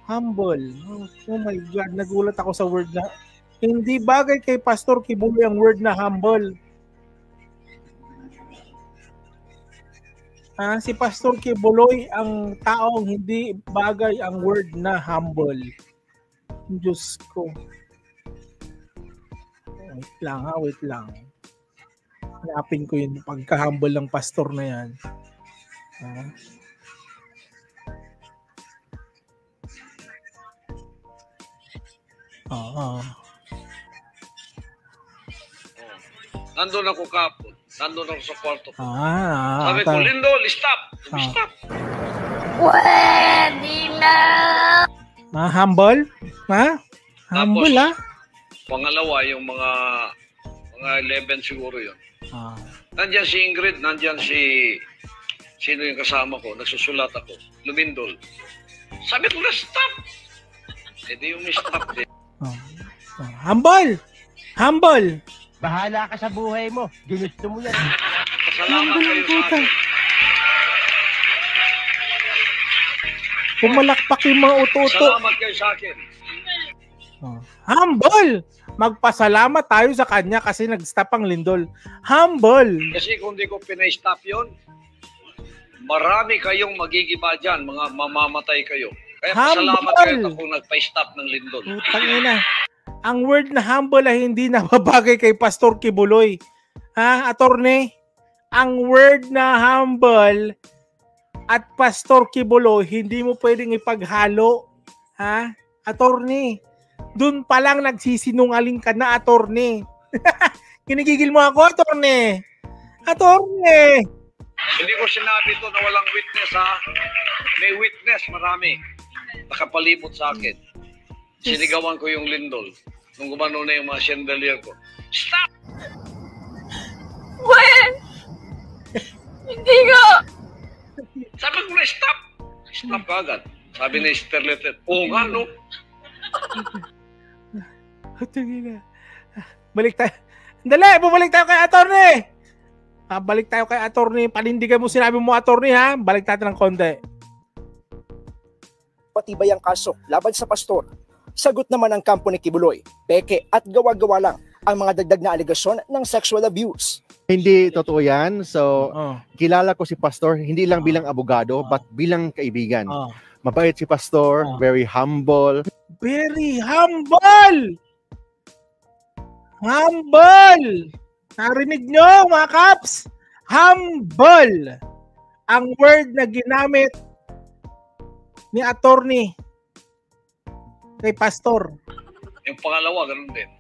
Humble. Oh my God, nagulat ako sa word na. Hindi bagay kay Pastor Kibuloy ang word na humble. Si Pastor Kibuloy ang taong hindi bagay ang word na humble. Diyos ko. Wait lang. Hanapin ko yung pagka-humble ng pastor na yan.
Nandun ako kapon. Nandun ako sa kwarto ko.
Sabi
ko, Lindol, stop! Stop!
Pwede na!
Humble? Humble
Tapos, pangalawa, yung mga 11 siguro yun. Nandyan si Ingrid, nandyan sino yung kasama ko, nagsusulat ako, Lumindol. Sabi ko na stop! Di yung stop din.
Humble!
Bahala ka sa buhay mo. Ginusto mo yan.
Pasalamat kayo sa akin.
Pumalakpak yung mga uto-uto.
Salamat kayo sa akin.
Humble! Magpasalamat tayo sa kanya kasi nag-stop ang Lindol. Humble!
Kasi kung di ko pinay-stop yun, marami kayong magigiba dyan, mga mamamatay kayo. Kaya pasalamat kayo kung nagpa-stop ng Lindol.
Tangina. Ang word na humble ay hindi nababagay kay Pastor Kibuloy. Attorney? Ang word na humble at Pastor Kibuloy, hindi mo pwedeng ipaghalo. Attorney? Doon pa lang nagsisinungaling ka na, attorney. Kinigigil mo ako, attorney. Attorney!
Hindi ko sinabi ito na walang witness, ha? May witness, marami. Nakapalibot sa akin. Sinigawan ko yung Lindol. Nung gumano na yung mga chandelier ko. Stop!
When? Hindi ko!
Sabi ko na stop! Stop ka agad. Sabi ni Sterletet, oo nga, no?
Balik tayo. Dali, bumalik tayo kay attorney. Balik tayo kay attorney. Panindigan mo sinabi mo, attorney, ha? Balik tayo ng konti.
Patibay ang kaso laban sa pastor. Sagot naman ng kampo ni Kibuloy, peke at gawa-gawa lang ang mga dagdag na aligasyon ng sexual abuse.
Hindi totoo yan. So, kilala ko si Pastor, hindi lang bilang abogado, but bilang kaibigan. Mabait si Pastor, very humble.
Very humble! Humble! Narinig nyo, mga kaps? Humble! Ang word na ginamit ni attorney kay Pastor.
Yung pangalawa, ganun din.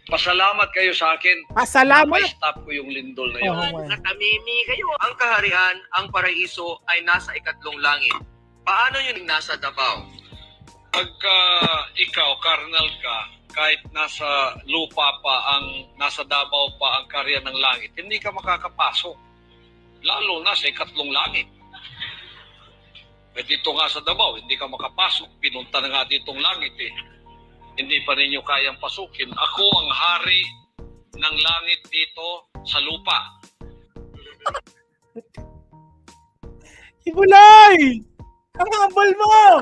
Pasalamat kayo sa akin.
Pasalamat?
Stop ko yung lindol na yun.
Natamimi kayo. Ang kaharian, ang paraiso ay nasa ikatlong langit. Paano yun nasa Davao?
Pagka ikaw, karnal ka, kahit nasa lupa pa, nasa Davao pa ang karya ng langit, hindi ka makakapasok. Lalo na sa ikatlong langit. Eh dito nga sa Davao, hindi ka makapasok. Pinunta na nga ditong langit eh. Hindi pa ninyo kayang pasukin. Ako ang hari ng langit dito sa lupa.
Ibulay! Ang humble mo!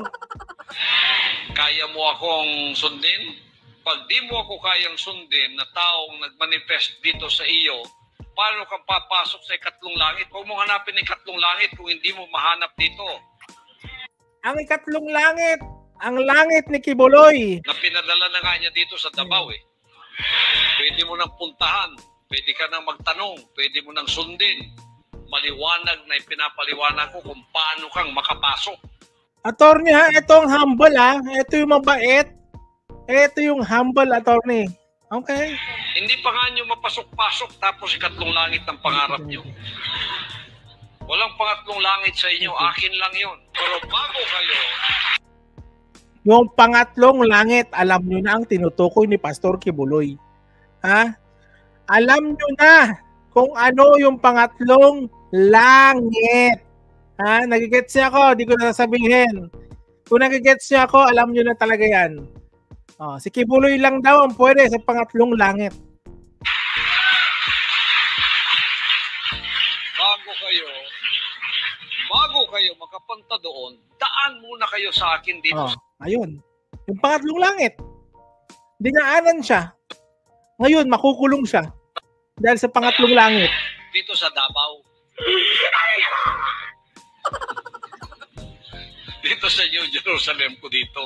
Kaya mo akong sundin? Pag di mo ako kayang sundin na taong nagmanifest dito sa iyo, paano ka papasok sa ikatlong langit? Huwag mo hanapin ang ikatlong langit kung hindi mo mahanap dito.
Ang ikatlong langit, ang langit ni Kibuloy.
Na pinadala na nga niya dito sa Davao eh. Pwede mo nang puntahan, pwede ka nang magtanong, pwede mo nang sundin. Maliwanag na ipinapaliwanag ko kung paano kang makapasok.
Attorney ha, ito ang humble ha. Ito yung mabait. Ito yung humble, attorney. Okay?
Hindi pa nga nyo mapasok-pasok tapos ikatlong langit ang pangarap nyo. Walang pangatlong langit sa inyo, akin lang yun. Pero bago kayo,
yung pangatlong langit, alam nyo na ang tinutukoy ni Pastor Kibuloy. Ha? Alam nyo na kung ano yung pangatlong langit. Ha? Nagigets niya ako, di ko na sasabihin. Kung nagigets niya ako, alam nyo na talaga yan. Si Kibuloy lang daw ang pwede sa pangatlong langit.
Bago kayo makapunta doon, daan muna kayo sa akin dito.
Ayun. Yung pangatlong langit. Dinaanan siya. Ngayon, makukulong siya. Dahil sa pangatlong langit.
Dito sa Davao. Dito sa New Jerusalem ko dito.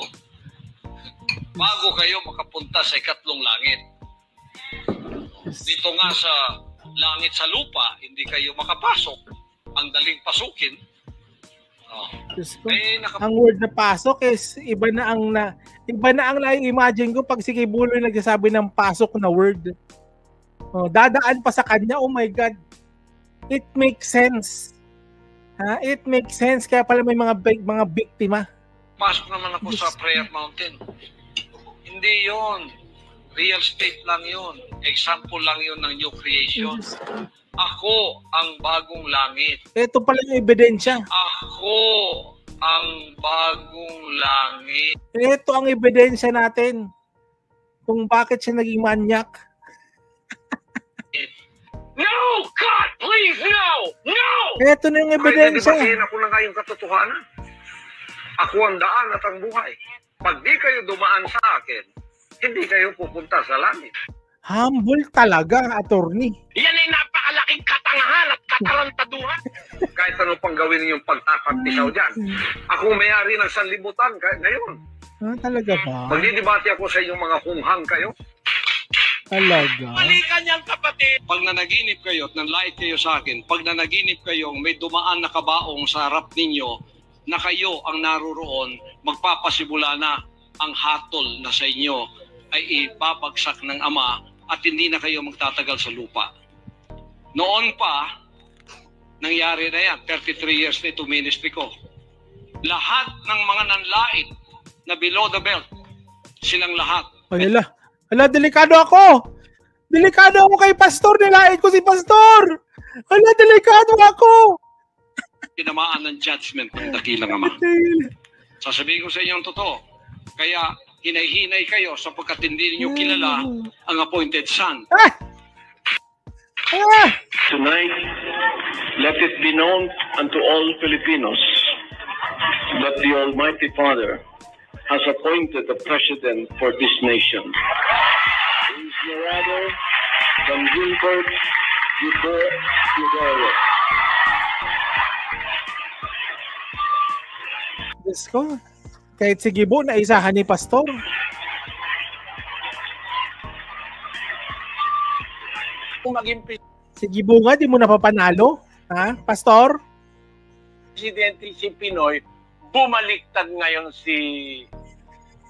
Bago kayo makapunta sa ikatlong langit. Dito nga sa langit sa lupa, hindi kayo makapasok. Ang daling pasukin.
Ang word na pasok is iba na ang na-imagine ko pag si Kibuloy nagsasabi ng pasok na word. Dadaan pa sa kanya, oh my God. It makes sense. It makes sense kaya pala may mga biktima.
Pasok naman ako sa Prayer Mountain. Hindi yon. Real estate lang yon. Example lang yon ng new creation. Ako ang bagong langit.
Ito pala yung ebidensya.
Ako ang bagong langit.
Ito ang ebidensya natin kung bakit siya naging manyak.
No! God, please, no! No!
Ito na yung ebidensya.
Ay, ako na nga yung katotohanan. Ako ang daan at ang buhay. Pag di kayo dumaan sa akin, hindi kayo pupunta sa langit.
Humble talaga, attorney.
Yan ay napakalaking katangahan at katarantaduhan. Kahit ano pang gawin yung pagtataktisaw dyan. Ako may-ari ng sanlibutan ngayon.
Talaga ba?
Magdidebate ako sa inyong mga kunghang kayo.
Talaga?
Balikan yan, kapatid. Pag nanaginip kayo at nanlait kayo sa akin, pag nanaginip kayo may dumaan na kabaong sa harap ninyo na kayo ang naroroon, magpapasimula na ang hatol na sa inyo ay ibabagsak ng Ama at hindi na kayo magtatagal sa lupa. Noon pa, nangyari na yan, 33 years na ito ministry ko. Lahat ng mga nanlait na below the belt, silang lahat.
Ala, delikado ako. Delikado ako kay Pastor. Nilait ko si Pastor. Ala, delikado ako.
Tinamaan ng judgment ng dakilang Ama. Sasabihin ko sa inyo ang totoo. Kaya hinay-hinay kayo sapagkat hindi niyo kilala ang appointed son.
Tonight, let it be known unto all Filipinos that the Almighty Father has appointed a president for this nation. He is no other than Gilbert Gibo Figueroa.
Diyos ko. Kahit si Gibo na isahan ni Pastor.
Kung maging
Si Gibo nga, di mo napapanalo. Ha, Pastor?
presidente si Pinoy, bumaliktad ngayon si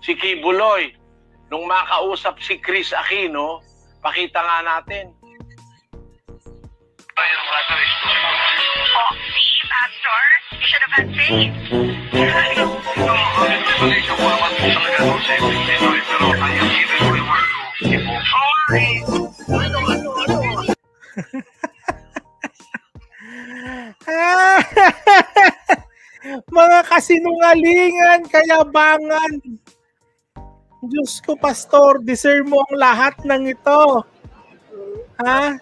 Kibuloy. Nung makausap si Chris Aquino, pakita nga natin.
Oh, see, Pastor? You should have had faith.
Mga kasinungalingan, kayabangan. Diyos ko, Pastor, deserve mo ang lahat ng ito. Ha?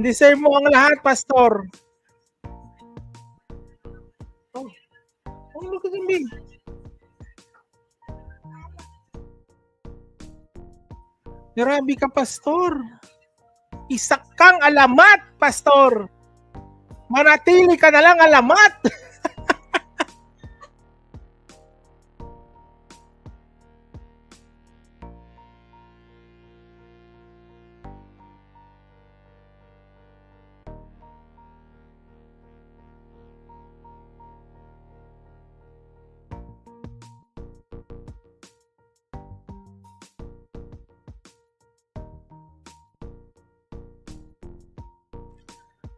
Deserve mo ang lahat, Pastor. Oh, look at me. Grabe ka, Pastor. Isa kang alamat, Pastor. Manatili ka na lang alamat.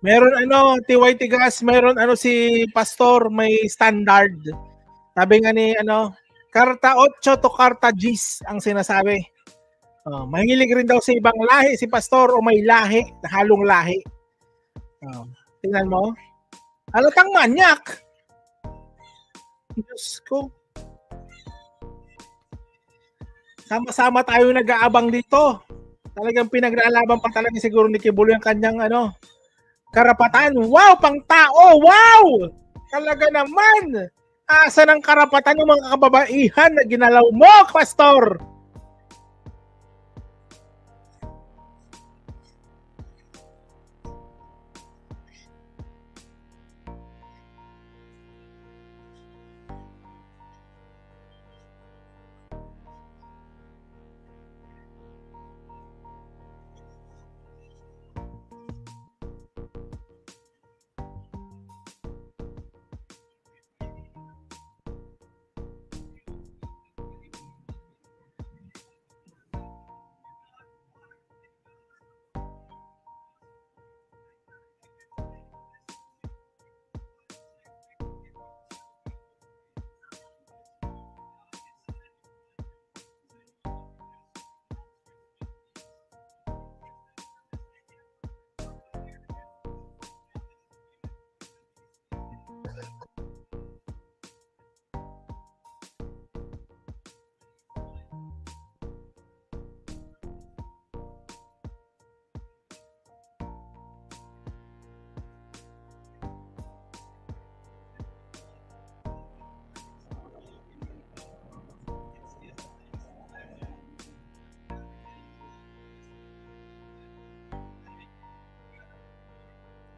Meron TY Tigas, meron si Pastor, may standard. Sabi nga ni karta 8 to karta G's ang sinasabi. Mahilig rin daw sa ibang lahi si Pastor o may lahi, halong lahi. Tingnan mo. Halatang manyak. Diyos ko. Sama-sama tayo nag-aabang dito. Talagang pinaglalaban pa talaga siguro ni Kibuloy ang kanyang karapatan. Wow, pang tao! Wow! Talaga naman! Asa ng karapatan ng mga kababaihan na ginalaw mo, Pastor?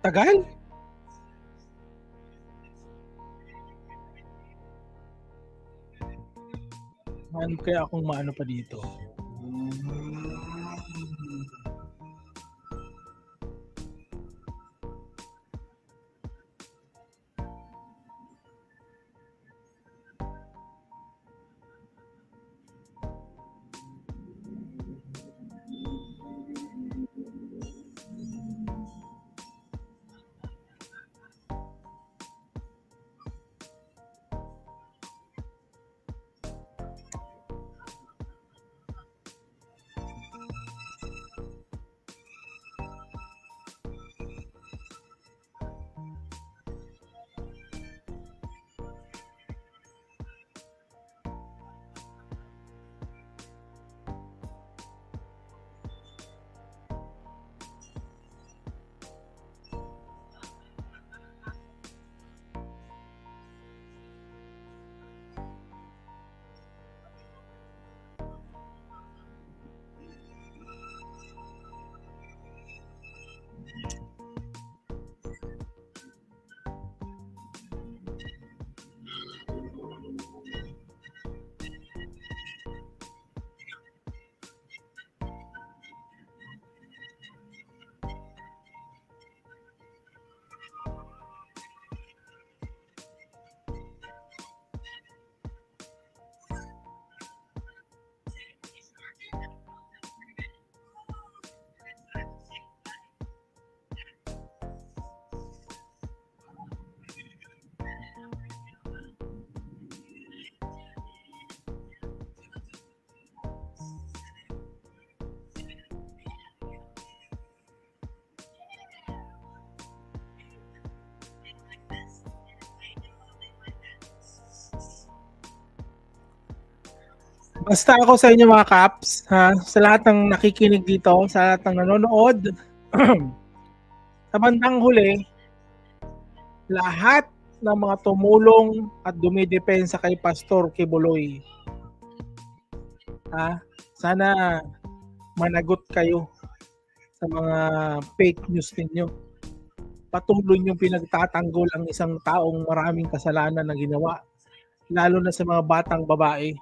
Tagal? Ano kaya akong maano pa dito? Basta ako sa inyo mga Kaps, ha? Sa lahat ng nakikinig dito, sa lahat ng nanonood, sa bandang huli, lahat ng mga tumulong at dumidepensa kay Pastor Kibuloy, ha? Sana managot kayo sa mga fake news ninyo. Patuloy niyong pinagtatanggol ang isang taong maraming kasalanan na ginawa, lalo na sa mga batang babae.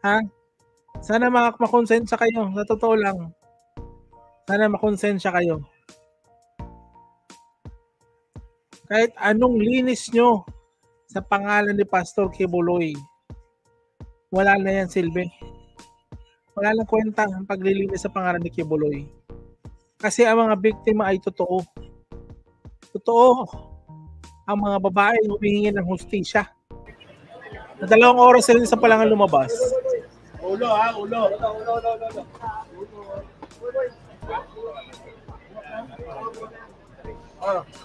Ha? Sana makonsensya kayo. Sa totoo lang. Sana makonsensya kayo. Kahit anong linis nyo sa pangalan ni Pastor Kibuloy, wala na yan silbi. Wala nang kwenta ang paglilinis sa pangalan ni Kibuloy. Kasi ang mga biktima ay totoo. Totoo. Ang mga babae humihingi ng hustisya. Na 2 oras sila sa palangan lumabas.
Ulo ha, ulo.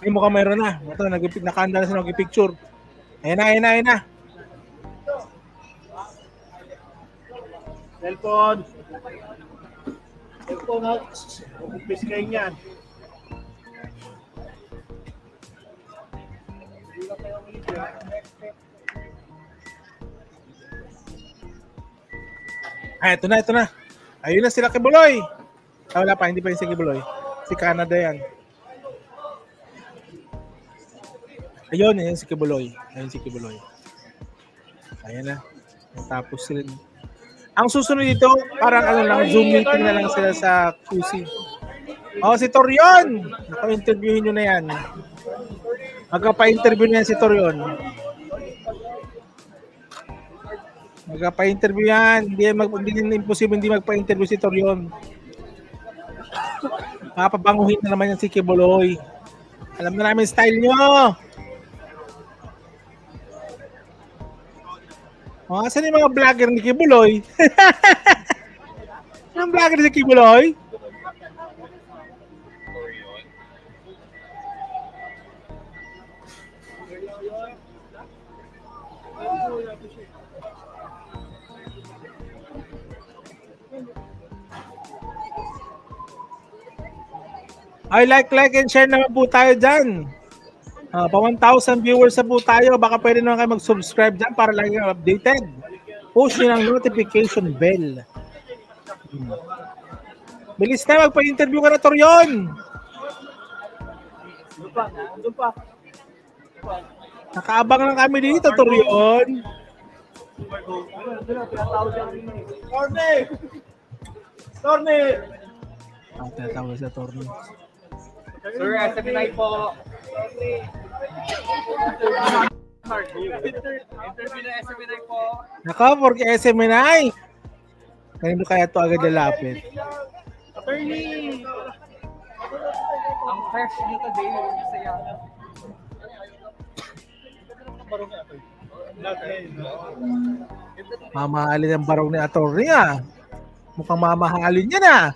Ay, mukhang mayroon na. Ito, nakahanda na sila nag-picture. Ayun na.
Cellphone. Cellphone ha. Upis kayo niyan.
Ito na. Ayun na sila Kibuloy. Wala pa, hindi pa yung si Kibuloy. Si Canada yan. Ayun si Kibuloy. Ayan na. Tapos sila. Ang susunod dito, parang Zoom meeting na lang sila sa QC. Si Torion! Naka-interviewin nyo na yan. Magpa-interview na yan si Torion. Magpa-interview yan. Hindi imposible hindi magpa-interview si Torion. Papabanguhin na naman yan si Kibuloy. Alam na namin style nyo. Saan yung mga vlogger ni Kibuloy? Ang vlogger ni Kibuloy? Ay, like and share naman po tayo dyan. Pa 1,000 viewers na po tayo. Baka pwede naman kayo mag-subscribe dyan para lagi kayo updated. Push nyo ng notification bell. Bilis na, magpa-interview ka na, Torion. Nakaabang lang kami dito, Torion.
Torne!
Tinatawag sa Torne.
Sir, SMNI po. Interview na SMNI po.
Naka, porque SMNI. Kanino kaya ito agad lalapit?
Attorney! Ang fresh dito, Dale. Masaya.
Mamahalin ang barong ni attorney ah. Mukhang mamahalin niya na.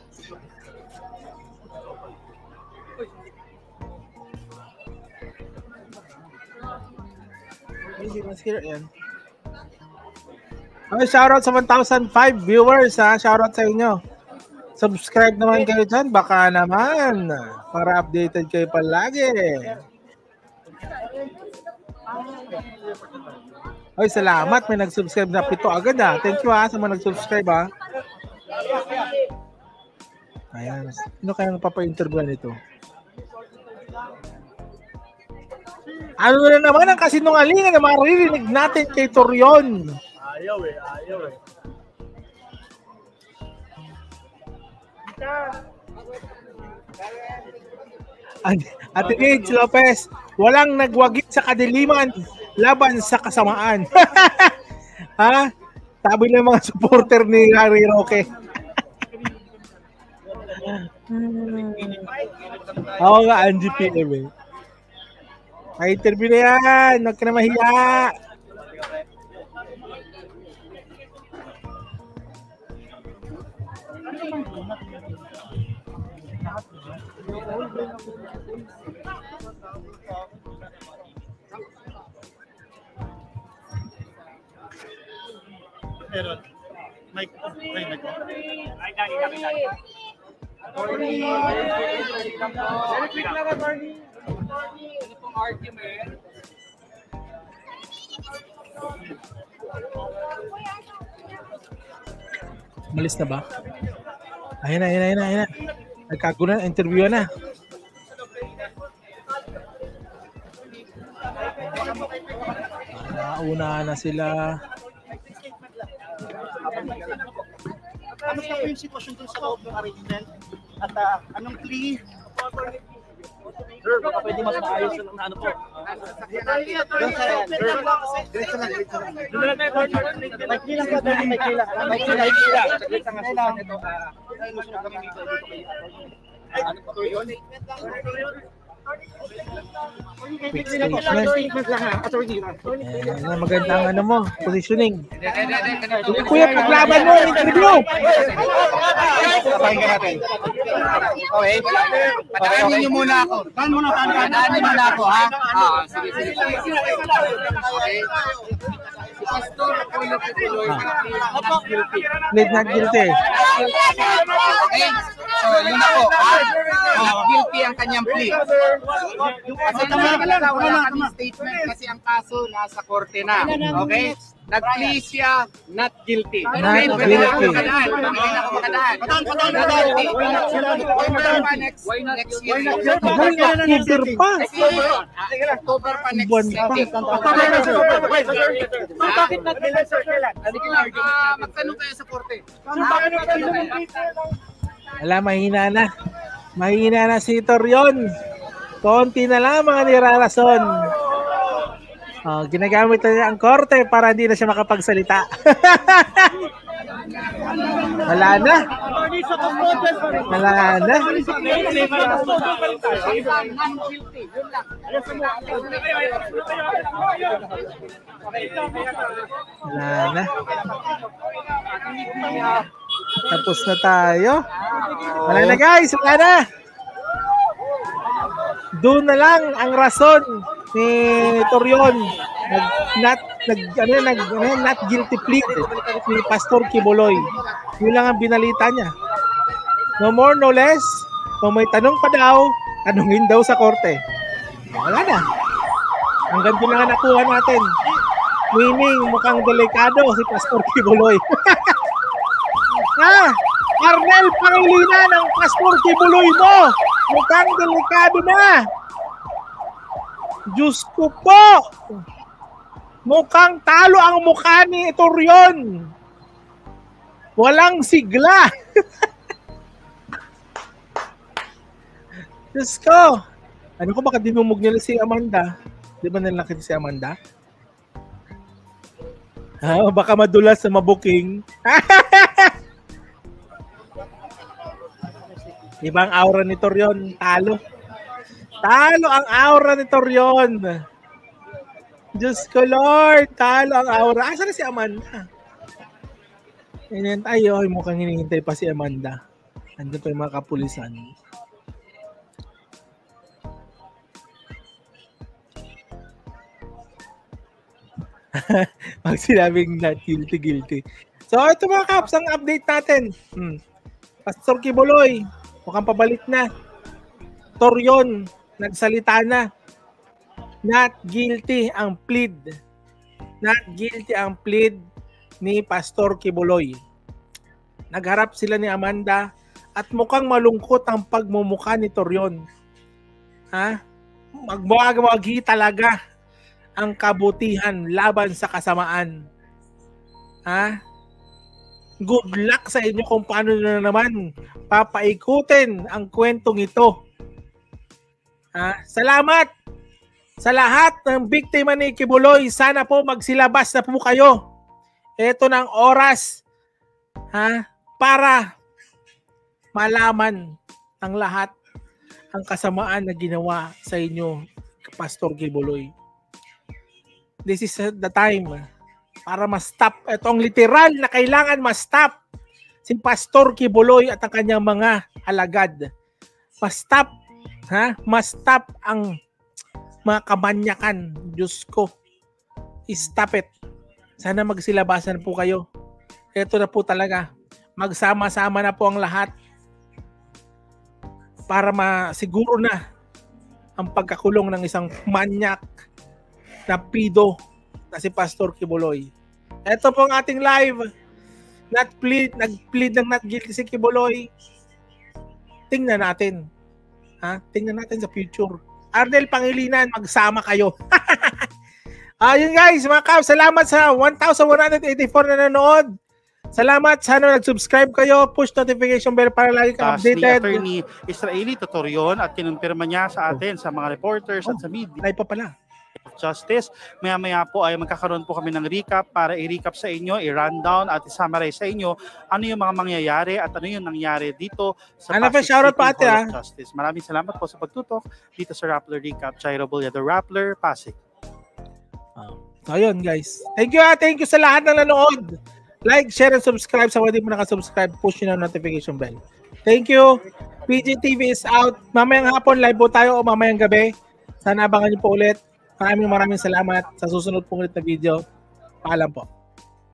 Okay, shoutout sa 1,005 viewers ha. Shoutout sa inyo. Subscribe naman kayo dyan. Baka naman. Para updated kayo palagi. Ay, salamat. May nag-subscribe na 7 agad ha. Thank you ha sa mga nag-subscribe ha. Ayan. Sino kaya napapa-interview nito? Ano na naman ang kasinungalingan na maririnig natin kay Torion?
Ayaw eh.
Ate Gage Lopez, walang nagwagit sa kadiliman laban sa kasamaan. Ha? Sabi ng mga supporter ni Harry Roque. Ako nga, Angie PM eh. May interview na yan. Huwag ka na mahiya.
Mike.
Malis na ba? Ayun na. Nagkagulan, interview na. Nauna na sila.
Ano po yung sitwasyon dun sa loob ng arrangement? At anong plea? Sir, baka pwede mas maayos lang na ano po.
Maganda ang ano mo, positioning. Kuya, paglaban mo, interview.
Pakinggan natin. Okay. Pataanin niyo muna ako. Pataanin muna ako, ha? Sige. Okay. Pastor Apollo Kibuloy,
Not guilty.
Okay. So, yun na po. Not guilty ang kanyang plea. Kasi wala kami statement kasi ang kaso nasa korte na. Okay? Nag-plea siya, not guilty. Okay? Pwede na ako makadaan. Next year. October pa next year. Bakit nag-guilty, sir? Magtanong kayo sa korte.
Wala, mahina na. Mahina na si Torion. Konti na lang mga nirarason. Ginagamit na niya ang korte para hindi na siya makapagsalita. Wala na. Tapos na tayo. Wala na guys, wala na. Doon na lang ang rason ni Torion not guilty plea ni Pastor Kibuloy. Yun lang ang binalita niya. No more, no less. Kung may tanong pa daw, tanungin daw sa korte. Wala na. Hanggang doon lang nakuha natin. Meaning, mukhang delikado si Pastor Kibuloy. Arnel Pangilinan ng Pastor Kibuloy mo. Mukhang delikado na. Diyos ko po. Mukhang talo ang mukha ni Torion. Walang sigla. Diyos ko. Ano ko, baka dinumog nila si Amanda? Di ba nalakit si Amanda? Baka madulas sa mabuking. Ibang aura ni Torion. Talo ang aura ni Torion. Diyos ko Lord, talo ang aura. Asa na si Amanda? Ay, mukhang hinihintay pa si Amanda. Andun pa yung mga kapulisan. Pag sinabing not guilty. So ito mga kaps, ang update natin. Pastor Kibuloy, mukhang pabalik na. Torion, nagsalita na. Not guilty ang plead. Not guilty ang plead ni Pastor Kibuloy. Nagharap sila ni Amanda at mukhang malungkot ang pagmumukha ni Torion. Magmawagi talaga ang kabutihan laban sa kasamaan. Good luck sa inyo kung paano na naman papaikutin ang kwentong ito. Salamat sa lahat ng biktima ni Kibuloy. Sana po magsilabas na po kayo. Ito ng oras para malaman ang lahat ang kasamaan na ginawa sa inyo, Pastor Kibuloy. This is the time para ma-stop. Itong literal na kailangan ma-stop si Pastor Kibuloy at ang kanyang mga alagad. Ma-stop, ma-stop ang mga kamanyakan. Diyos ko, stop it. Sana magsilabasan po kayo. ito na po talaga. Magsama-sama na po ang lahat para masiguro na ang pagkakulong ng isang manyak na pido na si Pastor Kibuloy. Ito po ang ating live. Nag-plead ng not guilty si Kibuloy. Tingnan natin. Tingnan natin sa future. Arnel Pangilinan, magsama kayo. Ayun guys, mga Cavs, salamat sa 1,184 na nanood. Salamat, sana nag-subscribe kayo, push notification bell para lagi kang updated.
Si Attorney Israeli Totorion at kinumpirma niya sa atin, sa mga reporters at sa media.
Live pa pala.
Justice. Maya-maya po ay magkakaroon po kami ng recap para i-recap sa inyo, i-rundown at i-summarize sa inyo ano yung mga mangyayari at ano yung nangyari dito sa Pasig City Court of Justice. Maraming salamat po sa pagtutok dito sa Rappler Recap. Chairo Bulyado, Rappler, Pasig.
So ayun guys. Thank you sa lahat ng nanood. Like, share, and subscribe sa hindi mo nakasubscribe. Push nyo na notification bell. Thank you. PGTV is out. Mamayang hapon live po tayo o mamayang gabi. Sana abangan nyo po ulit. Maraming salamat sa susunod pong ulit na video. Paalam po.